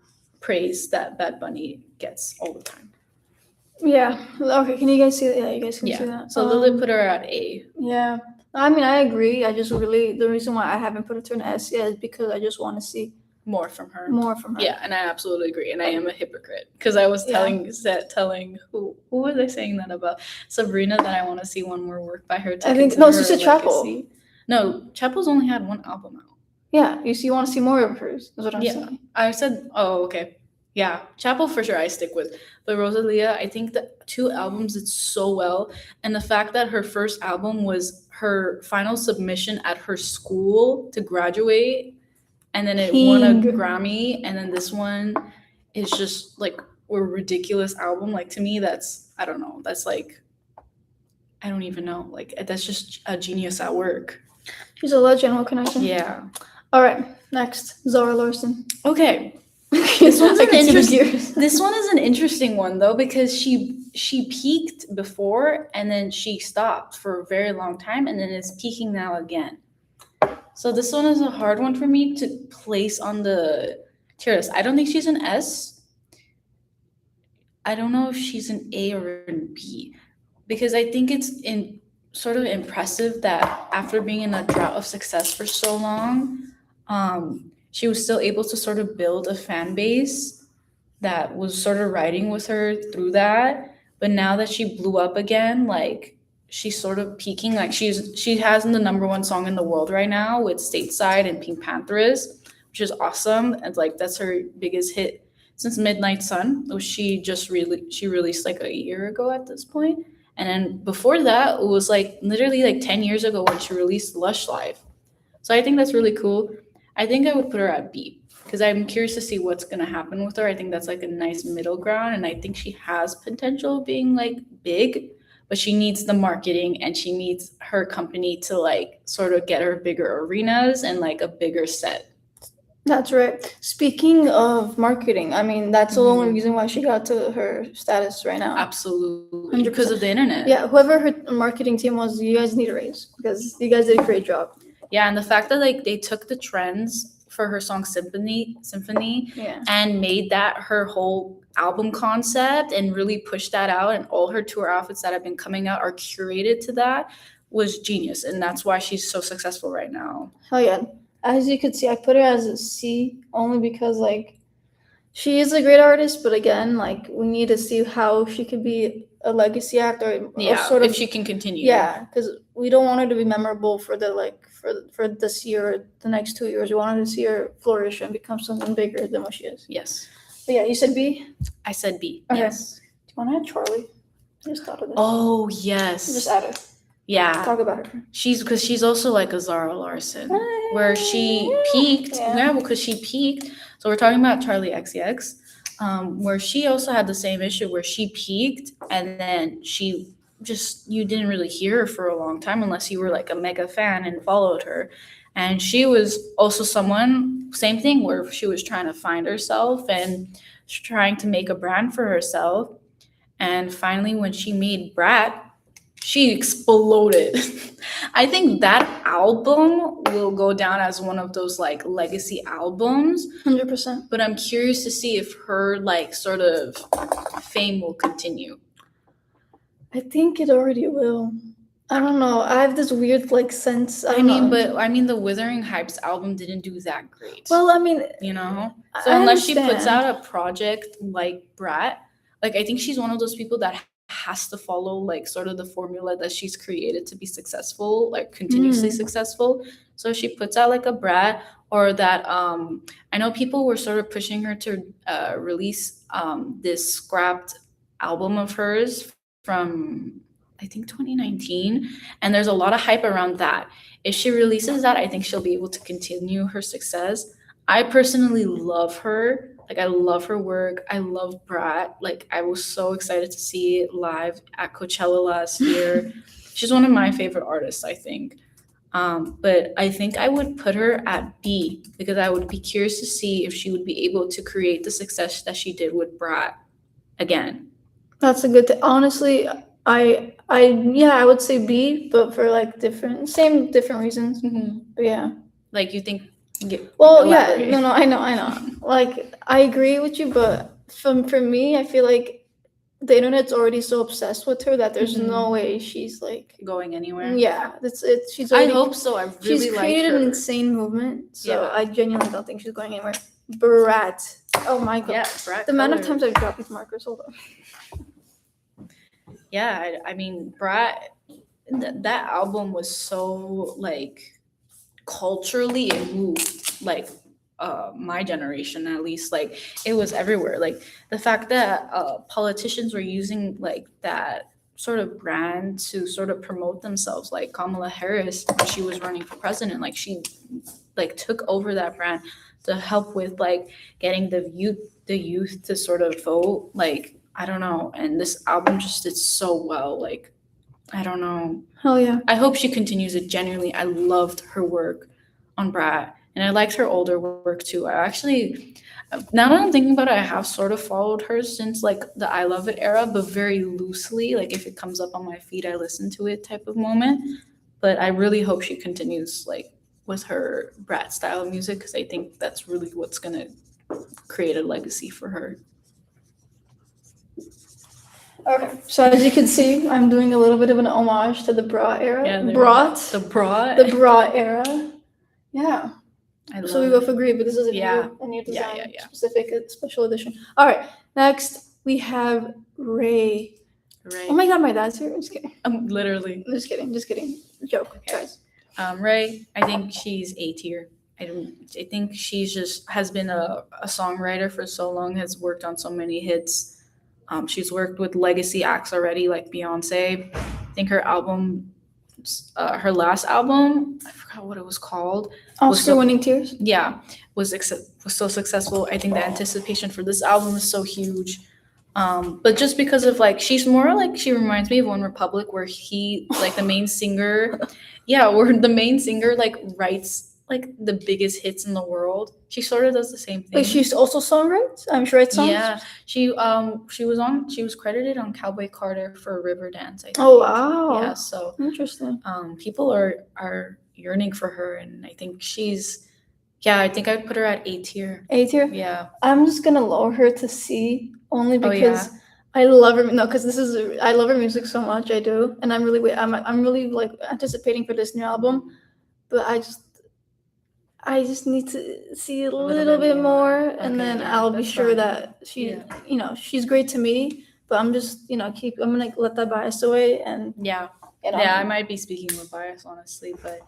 praise that Bad Bunny gets all the time. Yeah. Okay. Can you guys see that? Yeah, you guys can see Yeah. that. So Lily put her at A. Yeah. I mean, I agree. I just really the reason why I haven't put it to an S yet is because I just want to see more from her. More from her. Yeah, and I absolutely agree, and I am a hypocrite because I was telling who was I saying that about? Sabrina, that I want to see one more work by her. I think no, she said Chapel. Legacy. No, Chapel's only had one album out. Yeah, you want to see more of hers. Is what I'm saying. I said, oh, okay. Yeah, Chapel for sure I stick with. But Rosalia, I think the 2 albums did so well. And the fact that her first album was her final submission at her school to graduate, and then it won a Grammy, and then this one is just like a ridiculous album. Like, to me, that's, I don't know, that's like, I don't even know. Like, that's just a genius at work. She's a legend. What can I say? Yeah. All right, next, Zara Larsson. Okay. This one's this one is an interesting one though, because she peaked before and then she stopped for a very long time and then is peaking now again. So this one is a hard one for me to place on the tier list. I don't think she's an S. I don't know if she's an A or an B, because I think it's sort of impressive that after being in a drought of success for so long, she was still able to sort of build a fan base that was sort of riding with her through that. But now that she blew up again, like, she's sort of peaking. Like, she has the #1 song in the world right now with Stateside and Pink Panthers, which is awesome. And like, that's her biggest hit since Midnight Sun, which she released like a year ago at this point. And then before that, it was like literally like 10 years ago when she released Lush Live. So I think that's really cool. I think I would put her at B because I'm curious to see what's going to happen with her. I think that's like a nice middle ground. And I think she has potential of being like big, but she needs the marketing and she needs her company to like sort of get her bigger arenas and like a bigger set. That's right. Speaking of marketing, I mean, that's the only reason why she got to her status right now. Absolutely. 100%. Because of the internet. Yeah, whoever her marketing team was, you guys need a raise because you guys did a great job. Yeah, and the fact that like they took the trends for her song Symphony and made that her whole album concept and really pushed that out, and all her tour outfits that have been coming out are curated to that, was genius. And that's why she's so successful right now. Hell yeah. As you could see, I put her as a C only because like she is a great artist, but again, like we need to see how she could be a legacy act or sort of if she can continue. Yeah, because we don't want her to be memorable for the for this year or the next 2 years. We want her to see her flourish and become something bigger than what she is. Yes. But yeah, you said B? I said B. Okay. Yes. Do you want to add Charlie? I just thought of this. Oh yes. Just add her. Yeah. Talk about her. She's also like a Zara Larsson, where she peaked. Yeah, because she peaked. So we're talking about Charlie XCX, where she also had the same issue where she peaked and then you didn't really hear her for a long time unless you were like a mega fan and followed her. And she was also same thing, where she was trying to find herself and trying to make a brand for herself. And finally, when she made Brat, she exploded. I think that album will go down as one of those like legacy albums. 100%. But I'm curious to see if her like sort of fame will continue. I think it already will. I don't know. I have this weird like sense. I mean, the Wuthering Heights album didn't do that great. Well, I mean, so unless she puts out a project like Brat, like I think she's one of those people that has to follow like sort of the formula that she's created to be successful, like continuously successful. So if she puts out like a Brat, or that I know people were sort of pushing her to release this scrapped album of hers from I think 2019, and there's a lot of hype around that. If she releases that, I think she'll be able to continue her success. I personally love her. Like, I love her work. I love Brat. Like, I was so excited to see it live at Coachella last year. She's one of my favorite artists, I think. But I think I would put her at B because I would be curious to see if she would be able to create the success that she did with Brat again. That's a good thing. Honestly, I would say B, but for like different reasons. Mm-hmm. But yeah. Like, you think? Well, yeah, no, I know. Like, I agree with you, but for me, I feel like the internet's already so obsessed with her that there's no Mhm. way she's like, Going anywhere. yeah, it's she's I already, hope so. I really she's like created her. an insane movement. So Yeah. I genuinely don't think she's going anywhere. Brat. Oh my god. Yeah, Brat The amount of Colors. times I've dropped these markers. Hold on. Yeah, I mean, Brat, that album was so like culturally it moved like my generation at least. Like it was everywhere. Like the fact that politicians were using like that sort of brand to sort of promote themselves, like Kamala Harris when she was running for president, like she like took over that brand to help with like getting the youth to sort of vote. Like I don't know, and this album just did so well. Like I don't know. Hell yeah. I hope she continues it. Genuinely, I loved her work on Brat, and I liked her older work too. I actually, now that I'm thinking about it, I have sort of followed her since like the I Love It era, but very loosely. Like if it comes up on my feed, I listen to it type of moment. But I really hope she continues like with her Brat style of music because I think that's really what's gonna create a legacy for her. Okay. So as you can see, I'm doing a little bit of an homage to the bra era. Yeah, there- Brat. The Brat. The bra era. Yeah. I So we love both agree, but this is a Yeah. new design, Yeah. specific special edition. All right. Next we have Ray. Ray. Oh my god, my dad's here. I'm just kidding. Literally. I'm just kidding. Just kidding. Joke, Okay. guys. Ray, I think she's A tier. I think she's just has been a songwriter for so long, has worked on so many hits. She's worked with legacy acts already, like Beyonce. I think her album, her last album, I forgot what it was called. Oscar winning tears. Yeah, was so successful. I think the anticipation for this album is so huge. But just because of like she's more like she reminds me of One Republic, where he like the main singer, yeah, where the main singer like writes like the biggest hits in the world. She sort of does the same thing. Wait, she's also songwrites. I'm sure it's songs. Yeah, she was credited on Cowboy Carter for Riverdance. I think. Oh wow. Yeah, so Interesting. people are yearning for her, and I think she's, yeah, I think I'd put her at A tier. A tier. Yeah. I'm just gonna lower her to C only Oh, because I love her. No, because I love her music so much. I do, and I'm really like anticipating for this new album, but I just need to see a little bit more, and Okay, then yeah, I'll be that's sure fine. that she, Yeah. she's great to me. But I'm just, I'm gonna let that bias away, and Yeah. Yeah, I might be speaking with bias, honestly, but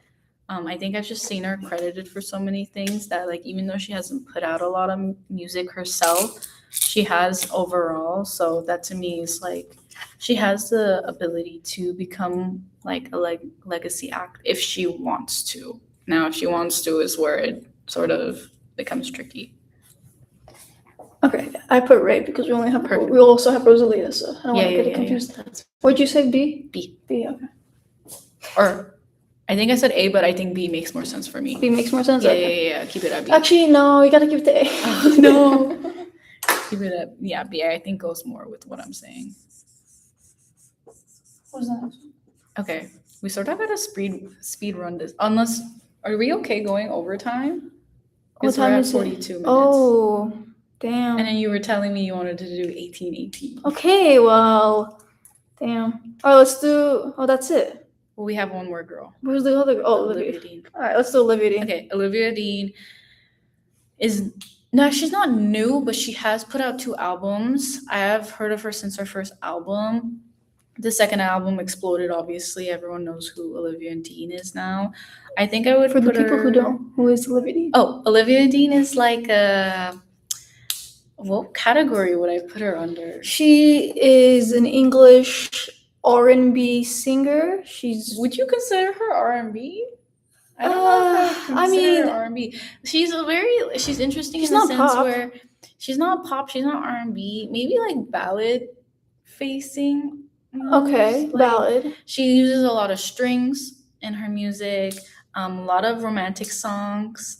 I think I've just seen her credited for so many things that, like, even though she hasn't put out a lot of music herself, she has overall. So that to me is like, she has the ability to become like a legacy act if she wants to. Now, if she wants to, is where it sort of becomes tricky. Okay, I put Ray because Perfect. we also have Rosalia, so I don't want to get it Yeah. confused. That's- What'd you say? B. B. B. Okay. Or I think I said A, but I think B makes more sense for me. B makes more sense. Yeah, Okay. yeah. Keep it at B. Actually, no, you gotta give it to A. Oh, no. Keep it at, yeah, B. I think goes more with what I'm saying. What's the next one? Okay, we sort of got to speed run this. Unless, are we okay going overtime? What Because we're time at is it? 42 minutes. Oh, damn. And then you were telling me you wanted to do 18. Okay, well, damn. All right, let's do. Oh, that's it. Well, we have one more girl. Where's the other? Oh, Olivia. Dean. All right, let's do Olivia Dean. Okay, Olivia Dean is, no, she's not new, but she has put out 2 albums. I have heard of her since her first album. The second album exploded, obviously. Everyone knows who Olivia Dean is now. I think I would For the put people her... who don't, who is Olivia Dean? Oh, Olivia Dean is like a... What category would I put her under? She is an English R&B singer. She's Would you consider her R&B? I don't know if I I consider mean- her R&B. She's interesting She's in the not sense pop. where she's not pop, she's not R&B, maybe like ballad facing. okay, almost, like, ballad. She uses a lot of strings in her music, a lot of romantic songs.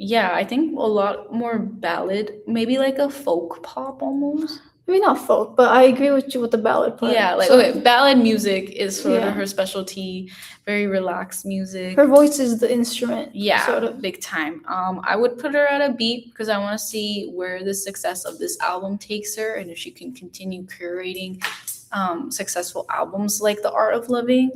Yeah, I think a lot more ballad, maybe like a folk pop almost. maybe not folk, but I agree with you with the ballad part. Yeah, like So okay, ballad music is sort Yeah. of her specialty, very relaxed music. her voice is the instrument. Yeah, Sort of. big time. I would put her at a B because I want to see where the success of this album takes her and if she can continue curating successful albums like The Art of Living.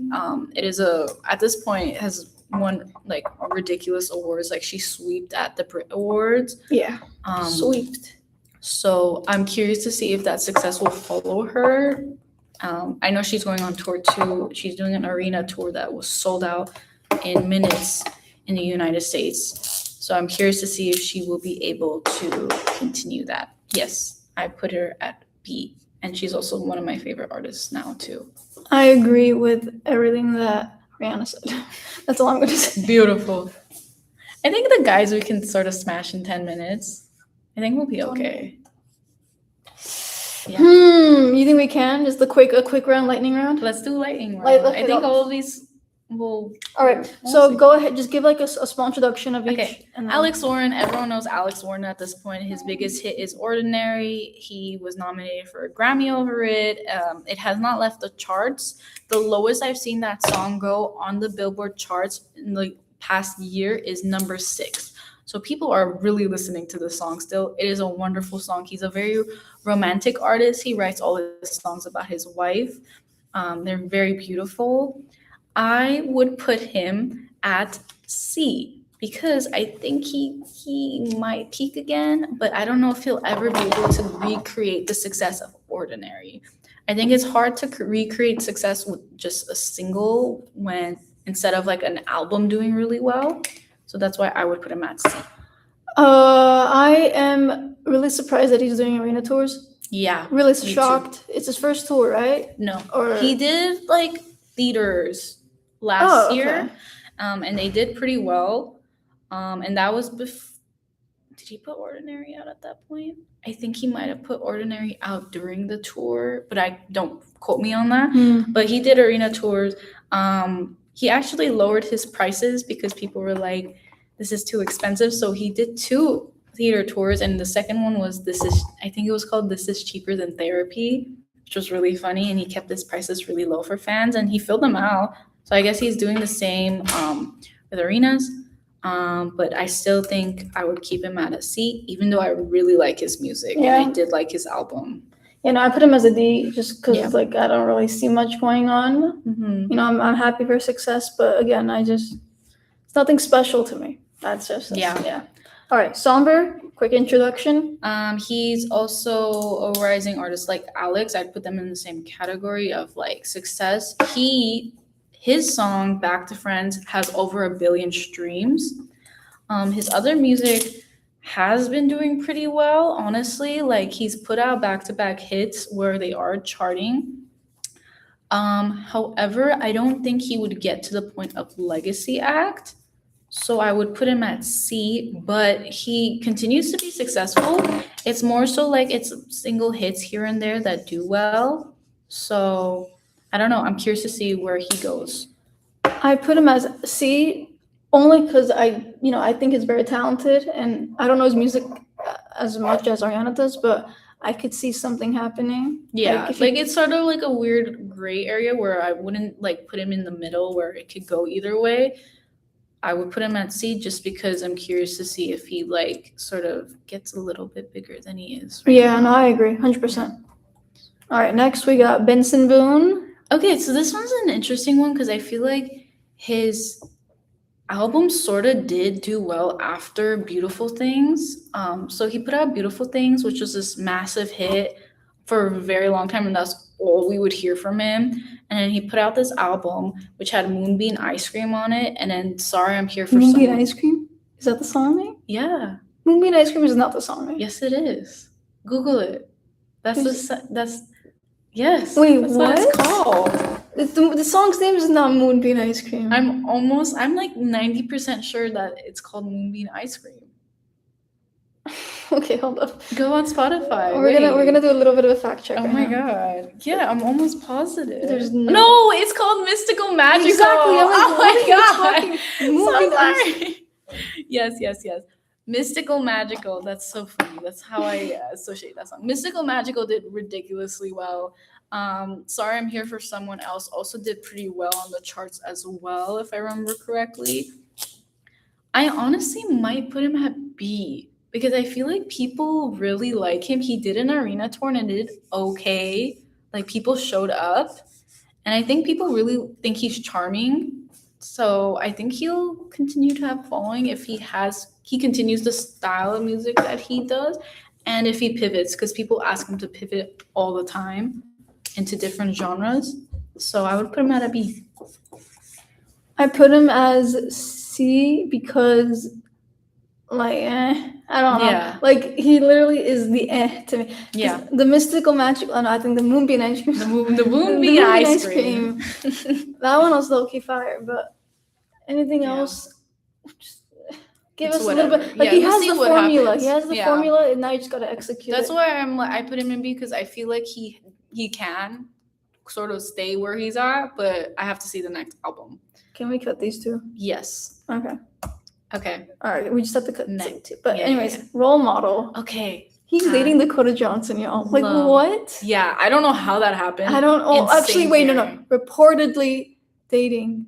It is at this point has won like ridiculous awards. Like she sweeped at the Brit Awards. Yeah. Um, Sweet. So I'm curious to see if that success will follow her. I know she's going on tour too. She's doing an arena tour that was sold out in minutes in the United States. So I'm curious to see if she will be able to continue that. Yes, I put her at B. And she's also one of my favorite artists now too. I agree with everything that Rihanna said. That's all I'm going to say. Beautiful. I think the guys we can sort of smash in 10 minutes. I think we'll be okay. Yeah. You think we can? Just a quick round, lightning round? Let's do lightning round. Like, I think all of these will. All right. we'll So see. go ahead. Just give like a small introduction of each. Okay. And then- Alex Warren, everyone knows Alex Warren at this point. His biggest hit is Ordinary. He was nominated for a Grammy over it. It has not left the charts. The lowest I've seen that song go on the Billboard charts in the past year is number 6. So people are really listening to the song still. It is a wonderful song. He's a very romantic artist. He writes all his songs about his wife. They're very beautiful. I would put him at C because I think he might peak again, but I don't know if he'll ever be able to recreate the success of Ordinary. I think it's hard to recreate success with just a single when instead of like an album doing really well. So that's why I would put him at C. I am really surprised that he's doing arena tours. Yeah. Really too. shocked. It's his first tour, right? No. Or He did like theaters last Oh, year. okay. And they did pretty well. And that was did he put Ordinary out at that point? I think he might have put Ordinary out during the tour, but I don't quote me on that. But he did arena tours. He actually lowered his prices because people were like, this is too expensive. So he did 2 theater tours, and the second one was I think it was called This Is Cheaper Than Therapy, which was really funny, and he kept his prices really low for fans, and he filled them out. So I guess he's doing the same with arenas. But I still think I would keep him at a C, even though I really like his music. Yeah. And I did like his album. I put him as a D just because Yeah. like I don't really see much going on. Mm-hmm. I'm happy for success, but again, it's nothing special to me. That's just Yeah. All right, Somber, quick introduction. He's also a rising artist like Alex. I'd put them in the same category of like success. His song Back to Friends has over 1 billion streams. His other music has been doing pretty well, honestly. Like he's put out back-to-back hits where they are charting. However, I don't think he would get to the point of legacy act. So I would put him at C, but he continues to be successful. It's more so like it's single hits here and there that do well. So I don't know. I'm curious to see where he goes. I put him as C only because I think he's very talented, and I don't know his music as much as Ariana does, but I could see something happening. Yeah, if like it's sort of like a weird gray area where I wouldn't like put him in the middle where it could go either way. I would put him at C just because I'm curious to see if he like sort of gets a little bit bigger than he is. Yeah, no, I agree, 100%. All right, next we got Benson Boone. Okay, so this one's an interesting one because I feel like his album sort of did do well after Beautiful Things. So he put out Beautiful Things, which was this massive hit for a very long time, and that's all we would hear from him. And then he put out this album which had Moonbeam Ice Cream on it, and then Sorry I'm Here for Moonbeam Someone. Ice Cream? Is that the song name? Yeah, Moonbeam Ice Cream is not the song name. yes it is. Google it. Yes. Wait, That's what? it's called. The song's name is not Moonbeam Ice Cream. I'm like 90% sure that it's called Moonbeam Ice Cream. Okay, hold up. Go on Spotify. We're gonna do a little bit of a fact check. Oh right my now. god. Yeah, I'm almost positive. There's no, it's called Mystical Magical. Exactly. I'm like, Oh my what are god. you talking? Moonbeam So Ice sorry. Yes. Mystical Magical. That's so funny. That's how I associate that song. Mystical Magical did ridiculously well. Sorry I'm Here for Someone Else also did pretty well on the charts as well, if I remember correctly. I honestly might put him at B because I feel like people really like him. He did an arena tour and it did okay. Like people showed up, and I think people really think he's charming. So I think he'll continue to have following if he continues the style of music that he does, and if he pivots, because people ask him to pivot all the time into different genres. So I would put him at a B. I put him as C because, like, I don't know. Yeah. Like, he literally is the to me. 'Cause Yeah. The mystical magical, I think the Moonbeam ice cream. The Moonbeam Moonbeam ice cream. That one was low-key fire, but anything Yeah. else, just give It's us a little bit. whatever. Like, Yeah, he we'll has see the what formula. happens. He has the Yeah. formula, and now you just gotta execute That's it. why I put him in B because I feel like he can sort of stay where he's at, but I have to see the next album. Can we cut these two? Yes. Okay. Okay. All right. We just have to cut Next. two. But Yeah, anyways, yeah. role model. Okay. He's dating Dakota Johnson, y'all. Like, Love. what? Yeah, I don't know how that happened. I don't. Oh, actually, Insane wait, no. pairing. Reportedly dating.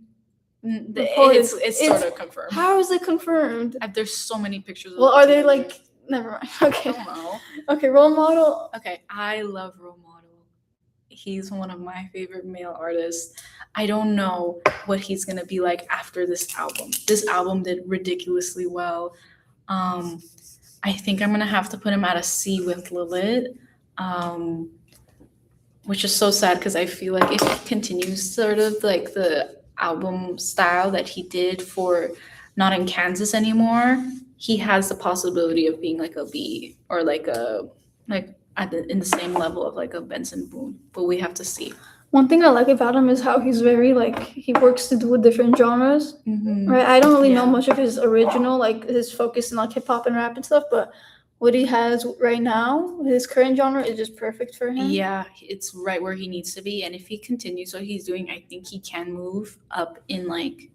Reported. It's sort of confirmed. How is it confirmed? There's so many pictures. Of Well, them are they together. like? Never mind. I Okay. don't know. Okay. Role model. Okay, I love Role Model. He's one of my favorite male artists. I don't know what he's gonna be like after this album. This album did ridiculously well. I think I'm gonna have to put him at a C with Lilith, which is so sad because I feel like if he continues sort of like the album style that he did for Not in Kansas Anymore, he has the possibility of being like a B or like in the same level of like a Benson Boone, but we have to see. One thing I like about him is how he's very like he works to do with different genres. Mm-hmm. Right. I don't really know Yeah. much of his original, like his focus in like hip hop and rap and stuff, but what he has right now, his current genre is just perfect for him. Yeah, it's right where he needs to be, and if he continues what he's doing, I think he can move up in like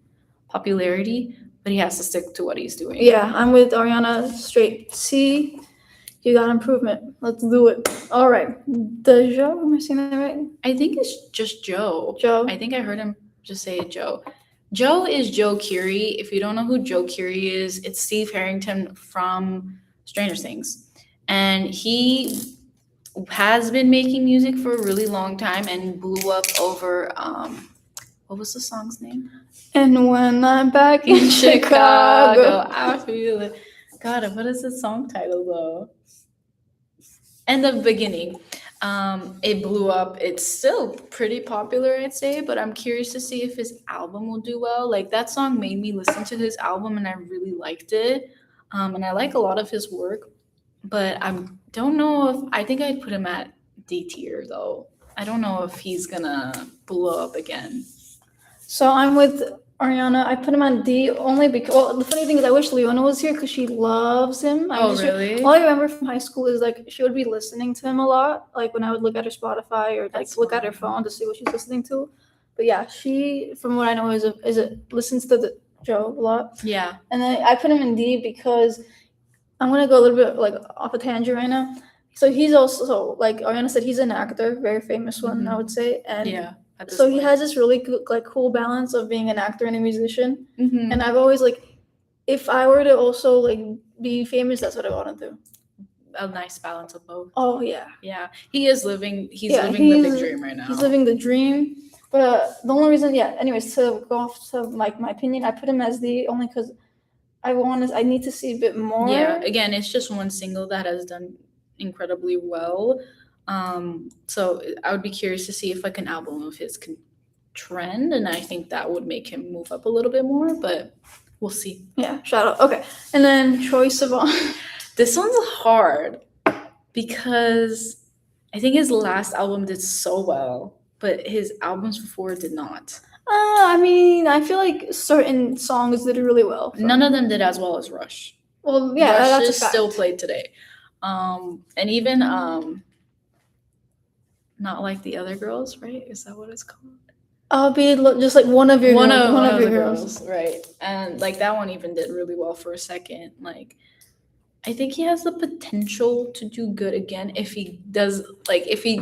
popularity, but he has to stick to what he's doing. Yeah, I'm with Ariana straight C. You got improvement. Let's do it. All right. Dejo, am I saying that right? I think it's just Joe. Joe. I think I heard him just say it, Joe. Joe is Joe Curie. If you don't know who Joe Curie is, it's Steve Harrington from Stranger Things. And he has been making music for a really long time and blew up over what was the song's name? And when I'm back In in Chicago. Chicago. I feel it. God, what is the song title though? And the beginning. It blew up. It's still pretty popular, I'd say, but I'm curious to see if his album will do well. Like that song made me listen to his album and I really liked it. And I like a lot of his work, but I don't know if I think I'd put him at D tier though. I don't know if he's gonna blow up again. So I'm with Ariana. I put him on D only because, well, the funny thing is I wish Leona was here because she loves him. Really? All I remember from high school is like she would be listening to him a lot, like when I would look at her Spotify or like That's look at her fun. phone to see what she's listening to. But yeah, she, from what I know, listens to the Joe a lot. Yeah. And then I put him in D because I'm gonna go a little bit like off a tangent right now. So he's also like Ariana said, he's an actor, very famous one, I would say, and Yeah. at this so he point. has this really good, like cool balance of being an actor and a musician. Mhm. And I've always like, if I were to also like be famous, that's what I want to do. A nice balance of both. Oh yeah, Yeah. He is living the Yeah, big he's- dream right now. he's living the dream. But the only reason, yeah. Anyways, to go off to like my opinion, I put him as the only because I need to see a bit more. Yeah, again, it's just one single that has done incredibly well. So I would be curious to see if like an album of his can trend, and I think that would make him move up a little bit more, but we'll see. Yeah, shout out. Okay, and then Troye Sivan. This one's hard because I think his last album did so well, but his albums before did not. I mean, I feel like certain songs did really well. None of them did as well as Rush. Well, yeah, Rush that's a is fact. still played today. And even not like the other girls, right? Is that what it's called? I'll be just like one of your One girls, of one of the your girls. girls, right? And like that one even did really well for a second. Like I think he has the potential to do good again if he does, like, if he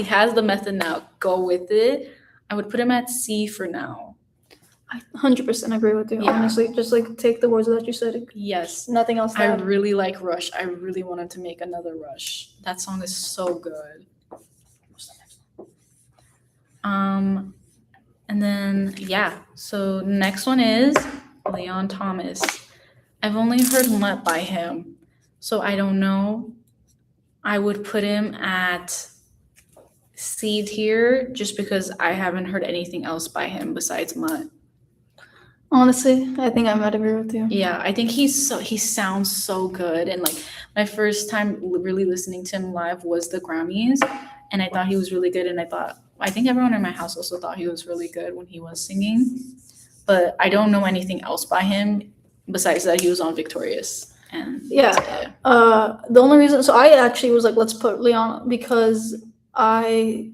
has the method now, go with it. I would put him at C for now. I 100% agree with you. Yeah. Honestly, just like take the words that you said. Yes. Nothing else. To I add. really like Rush. I really wanted to make another Rush. That song is so good. What's the next one? And then so next one is Leon Thomas. I've only heard Mutt by him, so I don't know. I would put him at C tier just because I haven't heard anything else by him besides Mutt. Honestly, I think I might agree with you. Yeah, I think he sounds so good, and like my first time really listening to him live was the Grammys, and I thought he was really good, and I think everyone in my house also thought he was really good when he was singing, but I don't know anything else by him besides that he was on Victorious. And Yeah. The only reason, so I actually was like, let's put Leon because I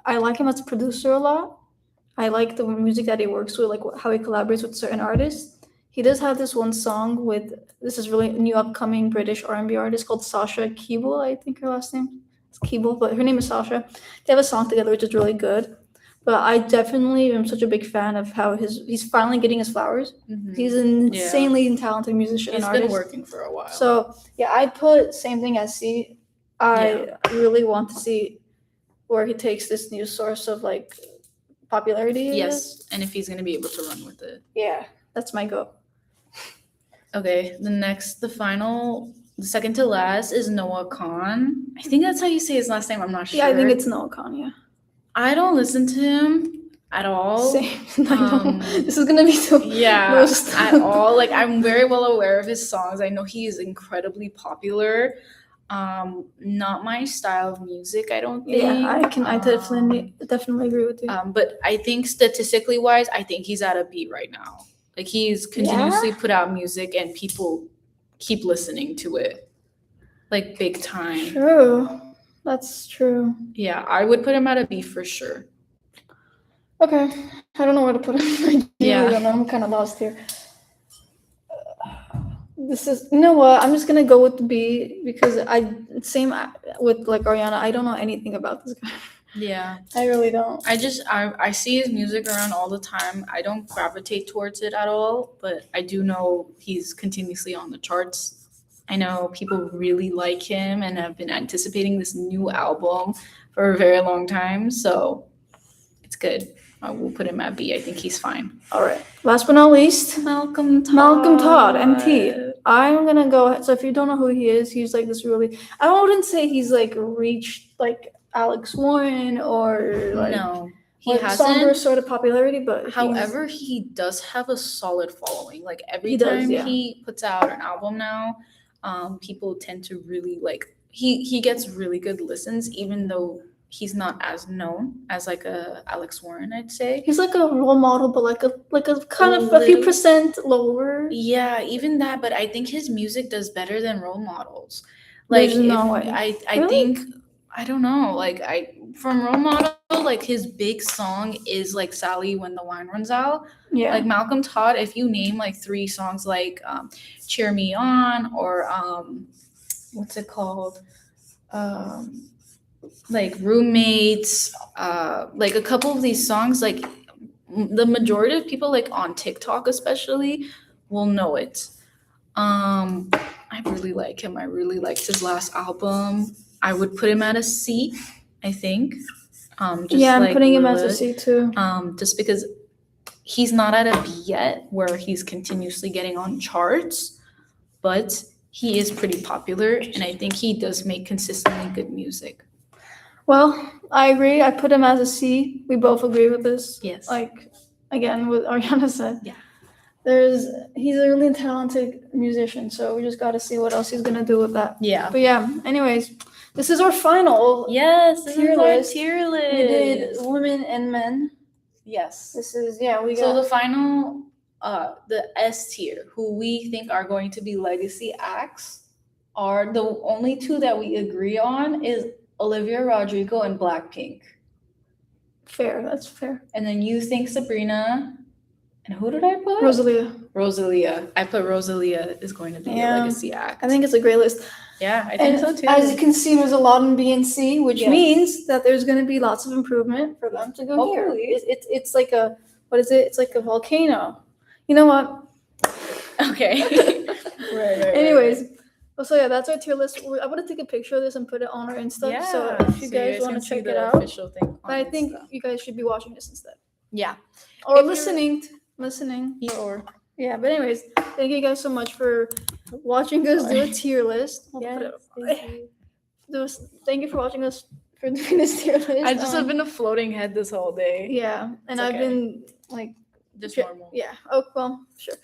like him as a producer a lot. I like the music that he works with, like how he collaborates with certain artists. He does have this one song with this is really new upcoming British R&B artist called Sasha Keeble, I think her last name is Keeble, but her name is Sasha. They have a song together which is really good. But I definitely am such a big fan of how he's finally getting his flowers. Mhm. He's an insanely talented musician He's and been artist. working for a while. So yeah, I put same thing as C. I really want to see where he takes this new source of like popularity. I yes, guess. and if he's gonna be able to run with it. Yeah, that's my goal. Okay, the second to last is Noah Khan. I think that's how you say his last name. I'm not sure. Yeah, I think it's Noah Khan. Yeah. I don't listen to him at all. Same. I know. This is gonna be so. Most at all. Like I'm very well aware of his songs. I know he is incredibly popular. Not my style of music, I don't think. Yeah, I definitely agree with you. But I think statistically wise, I think he's at a B right now. Like he's continuously put out music and people keep listening to it. Like big time. True. That's true. Yeah, I would put him at a B for sure. Okay. I don't know where to put him. Yeah. I'm kind of lost here. You know what? I'm just gonna go with B because same with like Ariana. I don't know anything about this guy. Yeah. I really don't. I see his music around all the time. I don't gravitate towards it at all, but I do know he's continuously on the charts. I know people really like him and have been anticipating this new album for a very long time, so it's good. I will put him at B. I think he's fine. All right. Last but not least, Malcolm Todd, MT. I'm gonna go. So if you don't know who he is, he's like this really. I wouldn't say he's like reached like Alex Warren or like no, he like hasn't. Songbird sort of popularity, but however, he does have a solid following. Like every He does, time yeah. he puts out an album now, people tend to really like. He gets really good listens, even though he's not as known as like a Alex Warren, I'd say. he's like a role model, but like a kind of a little- few percent lower. Yeah, even that, but I think his music does better than role models. There's Like no if- way. I Really? think I don't know. Like from role model, like his big song is like Sally When the Wine Runs Out. Yeah. Like Malcolm Todd, if you name like 3 songs like Cheer Me On or what's it called? Like Roommates, like a couple of these songs, like the majority of people like on TikTok especially will know it. I really like him. I really liked his last album. I would put him at a C, I think. Just yeah, I'm like putting him as a Lilith. C too. Just because he's not at a B yet where he's continuously getting on charts, but he is pretty popular and I think he does make consistently good music. Well, I agree. I put him as a C. We both agree with this. Yes. Like again, what Ariana said. Yeah. He's a really talented musician, so we just got to see what else he's gonna do with that. Yeah. But yeah, anyways, this is our final. Yes, this Tier is our list. tier list. We did women and men. Yes. This is we So got the final, the S tier, who we think are going to be legacy acts, are the only 2 that we agree on is Olivia Rodrigo and Blackpink. fair. That's fair. And then you think Sabrina And who did I put? Rosalia. Rosalia. I put Rosalia is going to be Yeah. a legacy act. I think it's a great list. Yeah, I think And so too. as you can see, there's a lot in B and C, which Yes. means that there's going to be lots of improvement for them to go Hopefully. here. It's like a, what is it? It's like a volcano. You know what? Okay. right. Anyways, so yeah, that's our tier list. I want to take a picture of this and put it on our Insta. Yeah. So if you guys want can to see check the it out, official thing on but I think Insta. you guys should be watching this instead. Yeah. Or If you're- listening. Or Yeah, but anyways, thank you guys so much for watching us do a tier list. I'll put it up. Thank you for watching us for doing this tier list. I just have been a floating head this whole day. Yeah, and It's I've okay. been like Just Sure. normal. yeah. Oh well, sure.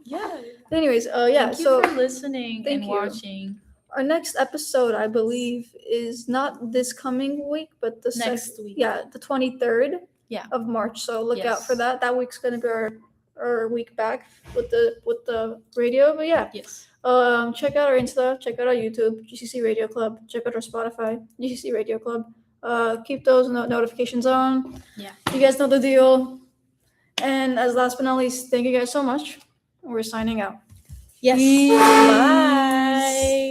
Yeah. Anyways, yeah. Thank you So for listening thank and you. watching. our next episode, I believe, is not this coming week, but the Next week. Yeah, the 23rd. Yeah. Of March. So look out for Yes. that. That week's gonna be our week back with the radio. But yeah. Yes. Check out our Insta, check out our YouTube, GCC Radio Club, check out our Spotify, GCC Radio Club. Keep those notifications on. Yeah. You guys know the deal. And as last but not least, thank you guys so much. We're signing out. Yes. Peace. Bye.